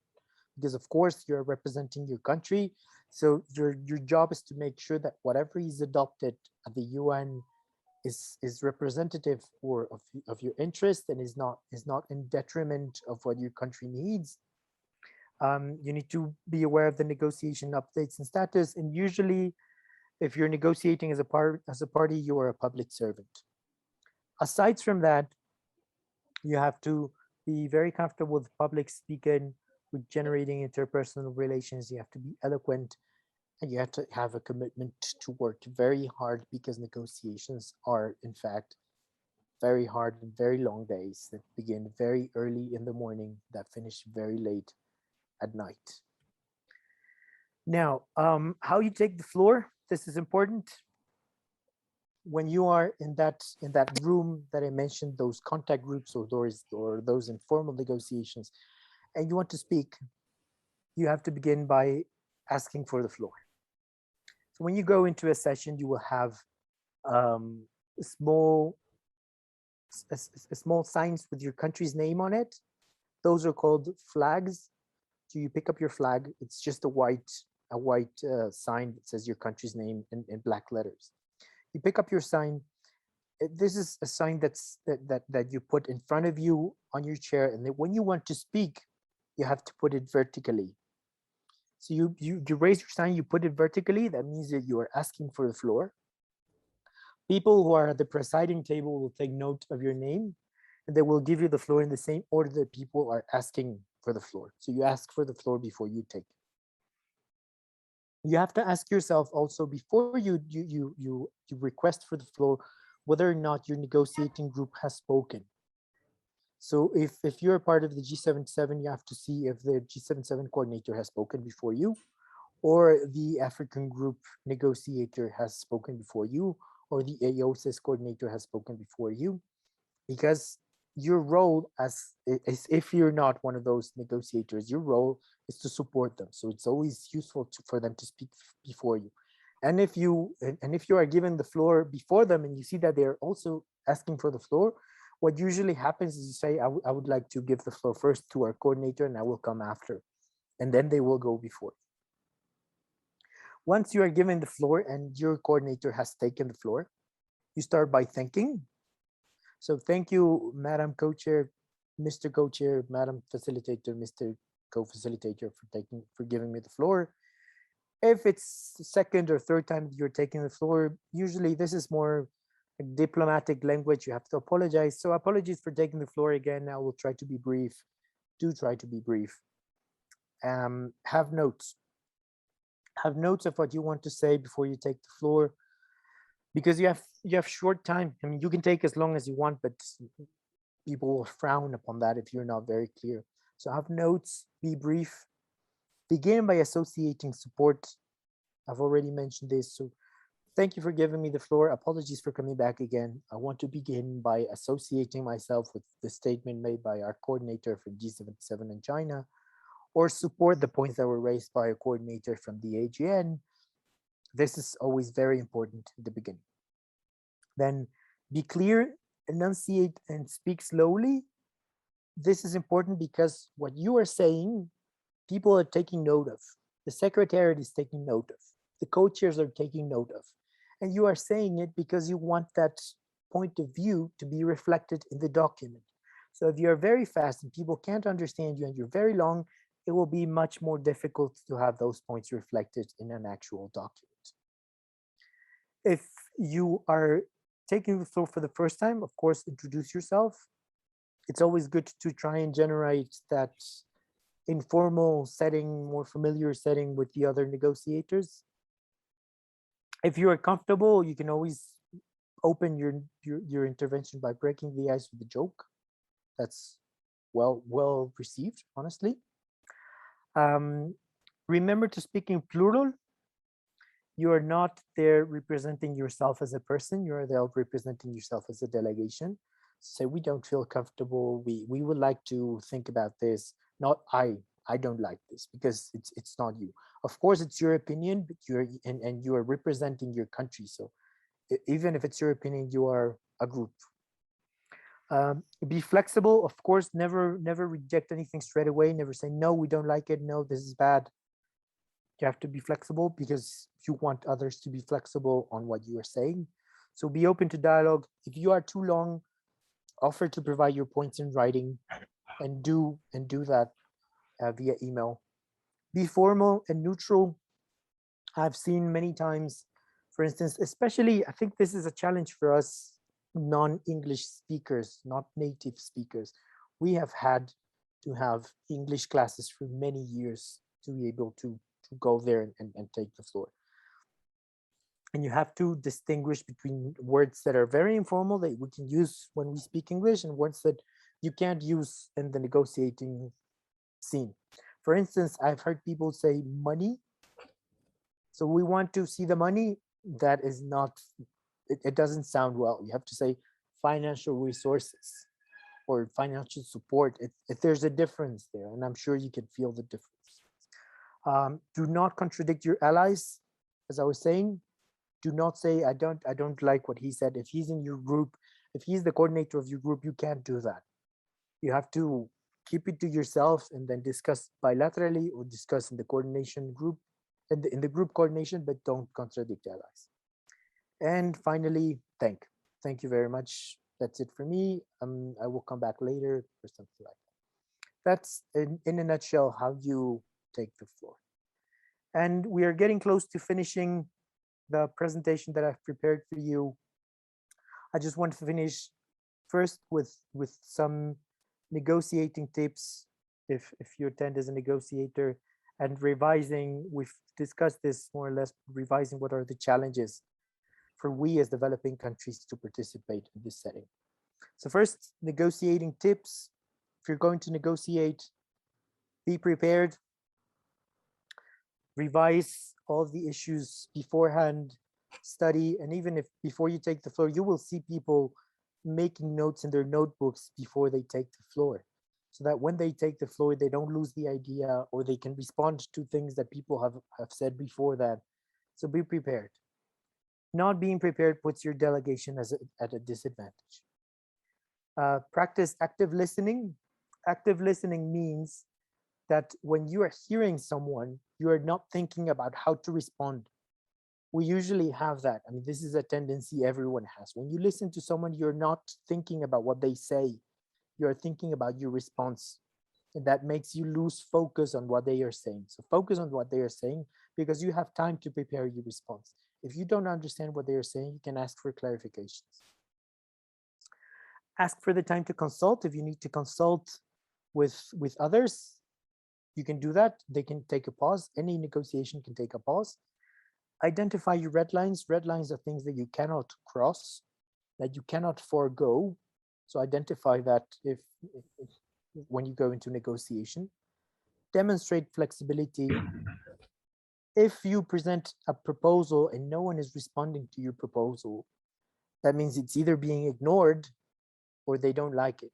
because of course you're representing your country. So your job is to make sure that whatever is adopted at the UN is representative of your interest and is not in detriment of what your country needs. You need to be aware of the negotiation updates and status. And usually, if you're negotiating as a party, you are a public servant. Aside from that, you have to be very comfortable with public speaking, with generating interpersonal relations. You have to be eloquent, and you have to have a commitment to work very hard because negotiations are, in fact, very hard and very long days that begin very early in the morning that finish very late at night. Now, how you take the floor, this is important. when you are in that room that I mentioned, those contact groups or those informal negotiations, and you want to speak, you have to begin by asking for the floor. So when you go into a session, you will have small signs with your country's name on it. Those are called flags. So you pick up your flag. It's just a white sign that says your country's name in black letters. You pick up your sign. This is a sign that you put in front of you on your chair, and then when you want to speak, you have to put it vertically. So you raise your sign, you put it vertically. That means that you are asking for the floor. People who are at the presiding table will take note of your name, and they will give you the floor in the same order that people are asking for the floor. So you ask for the floor before you take it. You have to ask yourself also before you request for the floor whether or not your negotiating group has spoken. So if you're part of the G77, you have to see if the G77 coordinator has spoken before you, or the African group negotiator has spoken before you, or the AOSIS coordinator has spoken before you, because your role as if you're not one of those negotiators, your role is to support them. So it's always useful for them to speak before you. And if you are given the floor before them and you see that they're also asking for the floor, what usually happens is you say, I would like to give the floor first to our coordinator and I will come after. And then they will go before. Once you are given the floor and your coordinator has taken the floor, you start by thanking. So thank you, Madam Co-Chair, Mr. Co-Chair, Madam Facilitator, Mr. Co-Facilitator for giving me the floor. If it's the second or third time you're taking the floor, usually this is more diplomatic language. You have to apologize. So apologies for taking the floor again. I will try to be brief. Do try to be brief. Have notes. Have notes of what you want to say before you take the floor, because you have short time. I mean, you can take as long as you want, but people will frown upon that if you're not very clear. So have notes, be brief. Begin by associating support. I've already mentioned this. So thank you for giving me the floor. Apologies for coming back again. I want to begin by associating myself with the statement made by our coordinator from G77 in China, or support the points that were raised by a coordinator from the AGN. This is always very important in the beginning. Then be clear, enunciate, and speak slowly. This is important because what you are saying, people are taking note of. The secretariat is taking note of. The co-chairs are taking note of. And you are saying it because you want that point of view to be reflected in the document. So if you're very fast and people can't understand you and you're very long, it will be much more difficult to have those points reflected in an actual document. If you are taking the floor for the first time, of course, introduce yourself. It's always good to try and generate that informal setting, more familiar setting with the other negotiators. If you are comfortable, you can always open your intervention by breaking the ice with a joke. That's well received, honestly. Remember to speak in plural. You are not there representing yourself as a person. You are there representing yourself as a delegation. So we don't feel comfortable. We would like to think about this. Not I don't like this, because it's not you. Of course, it's your opinion, but you are representing your country. So even if it's your opinion, you are a group. Be flexible, of course. Never reject anything straight away. Never say no, we don't like it. No, this is bad. You have to be flexible because you want others to be flexible on what you are saying. So be open to dialogue. If you are too long, offer to provide your points in writing, and do that via email. Be formal and neutral. I've seen many times, for instance, especially, I think this is a challenge for us non-English speakers, not native speakers. We have had to have English classes for many years to be able to go there and take the floor. And you have to distinguish between words that are very informal that we can use when we speak English and words that you can't use in the negotiating scene. For instance, I've heard people say money. So we want to see the money. That is not it doesn't sound well. You have to say financial resources or financial support. If there's a difference there, and I'm sure you can feel the difference. Do not contradict your allies. As I was saying, do not say, I don't like what he said. If he's in your group, if he's the coordinator of your group, you can't do that. You have to keep it to yourself and then discuss bilaterally or discuss in the coordination group, in the group coordination, but don't contradict allies. And finally, thank you very much. That's it for me. I will come back later or something like that. That's in a nutshell how you take the floor. And we are getting close to finishing the presentation that I've prepared for you. I just want to finish first with some negotiating tips if you attend as a negotiator, and revising. We've discussed this more or less, revising what are the challenges for we as developing countries to participate in this setting. So first, negotiating tips. If you're going to negotiate, be prepared. Revise all the issues beforehand, study, and even if before you take the floor, you will see people making notes in their notebooks before they take the floor, so that when they take the floor, they don't lose the idea, or they can respond to things that people have said before that. So be prepared. Not being prepared puts your delegation at a disadvantage. Practice active listening. Active listening means that when you are hearing someone, you are not thinking about how to respond. We usually have that. I mean, this is a tendency everyone has. When you listen to someone, you're not thinking about what they say. You're thinking about your response. And that makes you lose focus on what they are saying. So focus on what they are saying, because you have time to prepare your response. If you don't understand what they are saying, you can ask for clarifications. Ask for the time to consult. If you need to consult with others, you can do that. They can take a pause. Any negotiation can take a pause. Identify your red lines. Red lines are things that you cannot cross, that you cannot forego. So identify that if when you go into negotiation. Demonstrate flexibility. If you present a proposal and no one is responding to your proposal, that means it's either being ignored or they don't like it.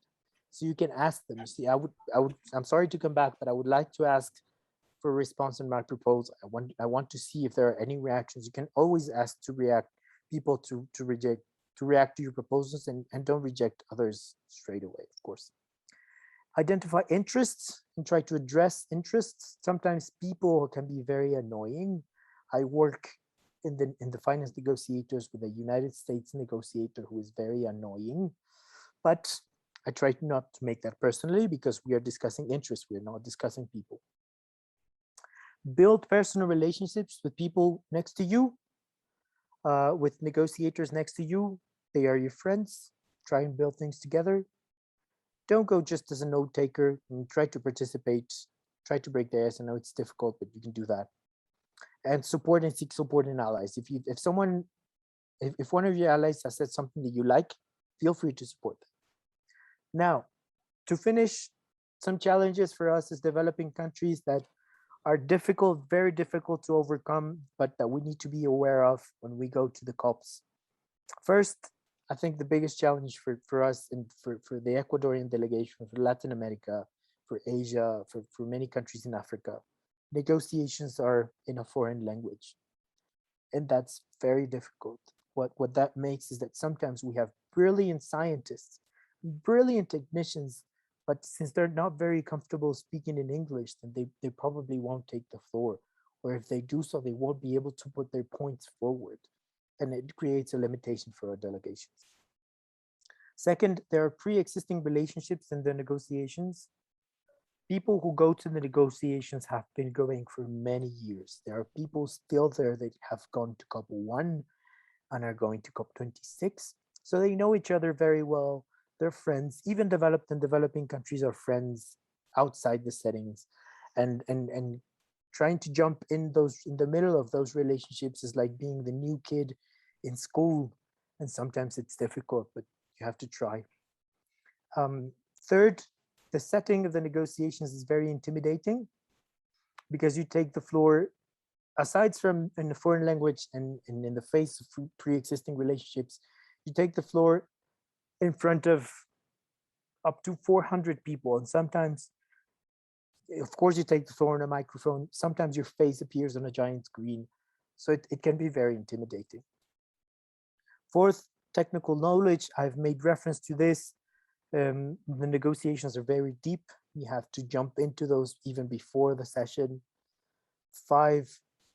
So you can ask them. You see, I'm sorry to come back, but I would like to ask for a response on my proposal. I want to see if there are any reactions. You can always ask people to react to your proposals, and don't reject others straight away, of course. Identify interests and try to address interests. Sometimes people can be very annoying. I work in the finance negotiators with a United States negotiator who is very annoying, but I try not to make that personally, because we are discussing interests. We are not discussing people. Build personal relationships with people next to you, with negotiators next to you. They are your friends. Try and build things together. Don't go just as a note taker, and try to participate. Try to break the ice. I know it's difficult, but you can do that. And support and seek support in allies. If one of your allies has said something that you like, feel free to support them. Now, to finish, some challenges for us as developing countries that are difficult, very difficult to overcome, but that we need to be aware of when we go to the COPs. First, I think the biggest challenge for us and for the Ecuadorian delegation, for Latin America, for Asia, for many countries in Africa, negotiations are in a foreign language. And that's very difficult. What that makes is that sometimes we have brilliant scientists, brilliant technicians, but since they're not very comfortable speaking in English, then they probably won't take the floor. Or if they do so, they won't be able to put their points forward. And it creates a limitation for our delegations. Second, there are pre-existing relationships in the negotiations. People who go to the negotiations have been going for many years. There are people still there that have gone to COP1 and are going to COP26. So they know each other very well. They're friends. Even developed and developing countries are friends outside the settings. And trying to jump in the middle of those relationships is like being the new kid in school. And sometimes it's difficult, but you have to try. Third, the setting of the negotiations is very intimidating, because you take the floor aside from in the foreign language and in the face of pre-existing relationships, you take the floor in front of up to 400 people. And sometimes, of course, you take the floor on a microphone. Sometimes your face appears on a giant screen. So it can be very intimidating. Fourth, technical knowledge. I've made reference to this. The negotiations are very deep. You have to jump into those even before the session. 5,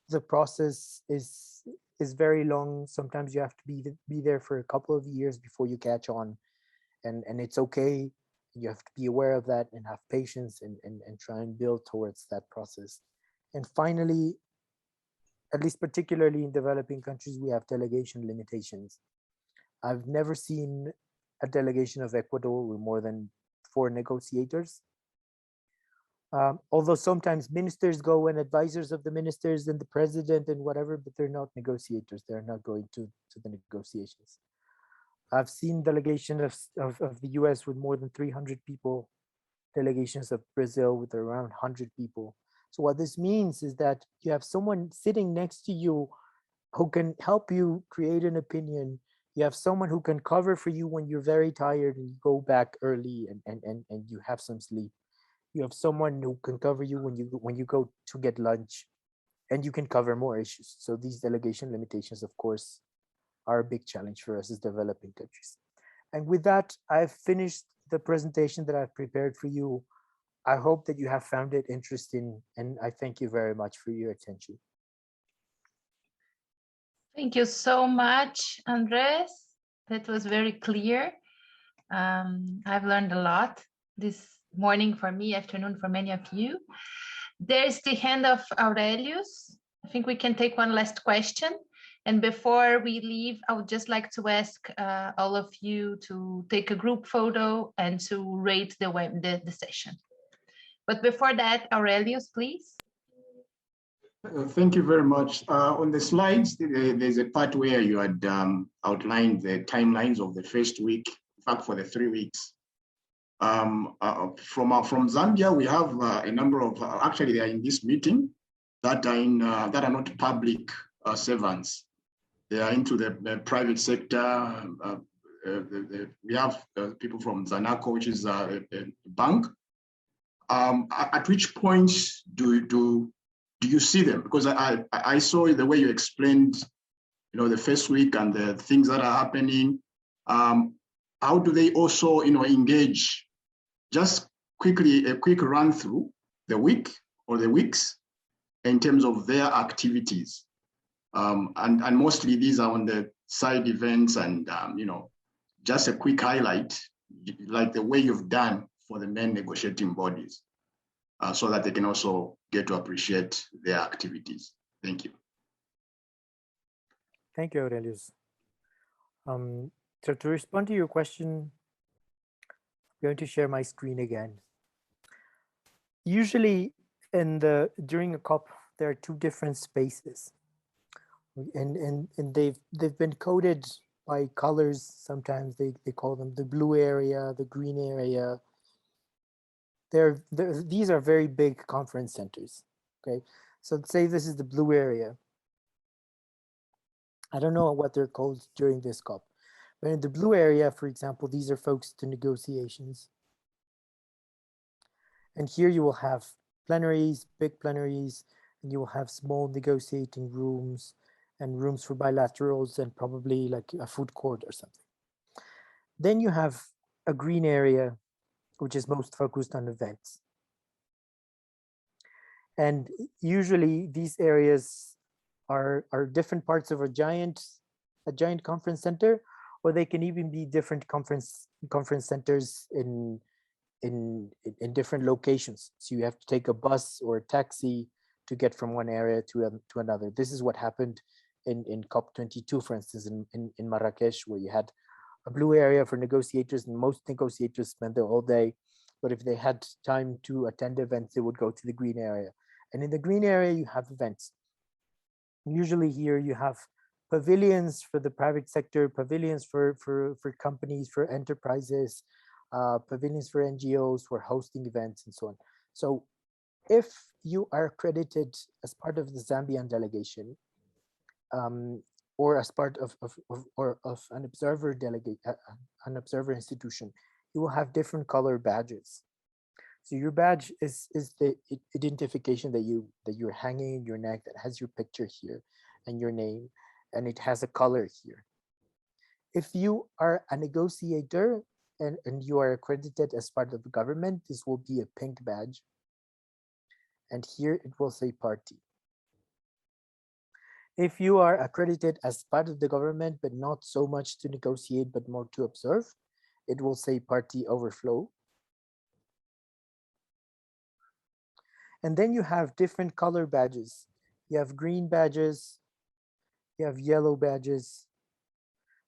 the process is very long. Sometimes you have to be there for a couple of years before you catch on, and it's okay. You have to be aware of that and have patience and try and build towards that process. And finally, at least particularly in developing countries, we have delegation limitations. I've never seen a delegation of Ecuador with more than 4 negotiators. Although sometimes ministers go and advisors of the ministers and the president and whatever, but they're not negotiators. They're not going to the negotiations. I've seen delegation of the US with more than 300 people, delegations of Brazil with around 100 people. So what this means is that you have someone sitting next to you who can help you create an opinion. You have someone who can cover for you when you're very tired and you go back early and you have some sleep. You have someone who can cover you when you go to get lunch, and you can cover more issues. So these delegation limitations, of course, are a big challenge for us as developing countries. And with that, I've finished the presentation that I've prepared for you. I hope that you have found it interesting, and I thank you very much for your attention. Thank you so much, Andres. That was very clear. I've learned a lot this morning for me, afternoon for many of you. There's the hand of Aurelius. I think we can take one last question. And before we leave, I would just like to ask all of you to take a group photo and to rate the session. But before that, Aurelius, please. Thank you very much. On the slides, there's a part where you had outlined the timelines of the first week, in fact, for the 3 weeks. From Zambia, we have a number of, actually they are in this meeting, that are not public servants. They are into the private sector. We have people from Zanaco, which is a bank. At which point do you see them? Because I saw the way you explained, the first week and the things that are happening. How do they also, engage? Just quickly, a quick run through the week or the weeks in terms of their activities. And mostly these are on the side events and, just a quick highlight, like the way you've done for the main negotiating bodies, so that they can also get to appreciate their activities. Thank you. Thank you, Aurelius. So to respond to your question, I'm going to share my screen again. Usually during a COP, there are 2 different spaces. And they've been coded by colors. Sometimes they call them the blue area, the green area. These are very big conference centers. Okay, so let's say this is the blue area. I don't know what they're called during this COP, but in the blue area, for example, these are focused to negotiations. And here you will have plenaries, big plenaries, and you will have small negotiating rooms and rooms for bilaterals and probably like a food court or something. Then you have a green area, which is most focused on events. And usually these areas are different parts of a giant conference center, or they can even be different conference centers in different locations. So you have to take a bus or a taxi to get from one area to another. This is what happened in COP22, for instance, in Marrakesh, where you had a blue area for negotiators, and most negotiators spent there all day. But if they had time to attend events, they would go to the green area. And in the green area, you have events. Usually here you have pavilions for the private sector, pavilions for companies, for enterprises, pavilions for NGOs, for hosting events and so on. So if you are accredited as part of the Zambian delegation, or as part of an observer delegate, an observer institution, you will have different color badges. So your badge is the identification that you're hanging in your neck, that has your picture here and your name, and it has a color here. If you are a negotiator and you are accredited as part of the government, this will be a pink badge. And here it will say party. If you are accredited as part of the government, but not so much to negotiate, but more to observe, it will say party overflow. And then you have different color badges. You have green badges, you have yellow badges.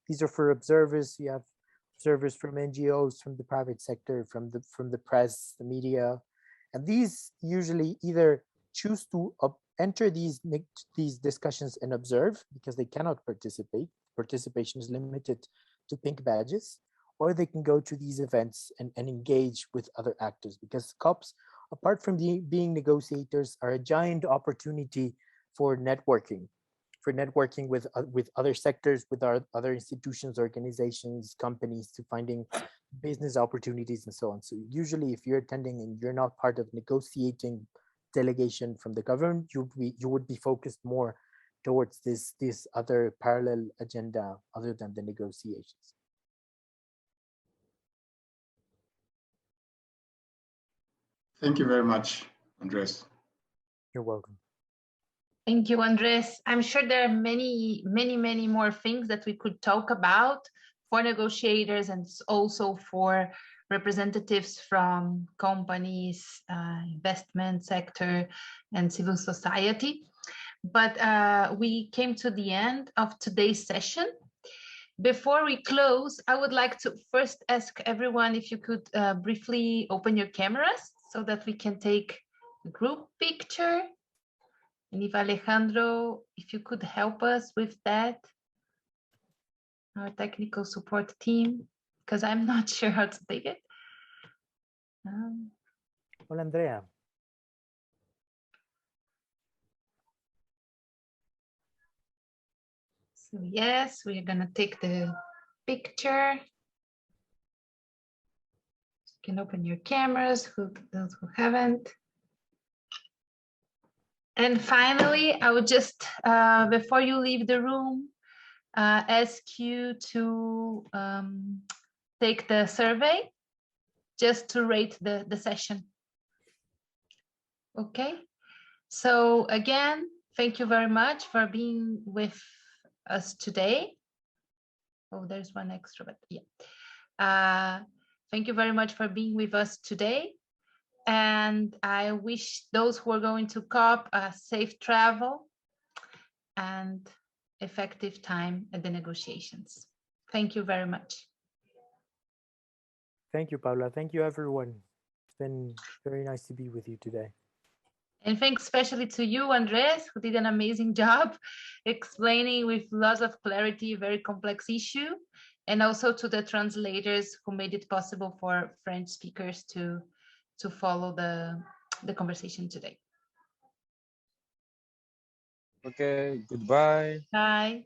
These are for observers. You have observers from NGOs, from the private sector, from the press, the media. And these usually either choose to enter these discussions and observe because they cannot participate. Participation is limited to pink badges, or they can go to these events and engage with other actors, because COPs, apart from being negotiators, are a giant opportunity for networking with other sectors, with our other institutions, organizations, companies, to finding business opportunities and so on. So usually if you're attending and you're not part of negotiating delegation from the government, you would be focused more towards this other parallel agenda other than the negotiations. Thank you very much, Andres. You're welcome. Thank you, Andres. I'm sure there are many more things that we could talk about for negotiators and also for representatives from companies, investment sector, and civil society. But we came to the end of today's session. Before we close, I would like to first ask everyone if you could briefly open your cameras so that we can take a group picture. And if Alejandro, if you could help us with that, our technical support team, because I'm not sure how to take it. Hola, Andrea. So yes, we're gonna take the picture. You can open your cameras, those who haven't. And finally, I would just, before you leave the room, ask you to take the survey just to rate the session. Okay, so again, thank you very much for being with us today. Oh, there's one extra, but yeah. Thank you very much for being with us today. And I wish those who are going to COP a safe travel and effective time at the negotiations. Thank you very much. Thank you, Paula. Thank you, everyone. It's been very nice to be with you today. And thanks especially to you, Andres, who did an amazing job explaining with lots of clarity a very complex issue, and also to the translators who made it possible for French speakers to follow the conversation today. Okay, goodbye. Bye.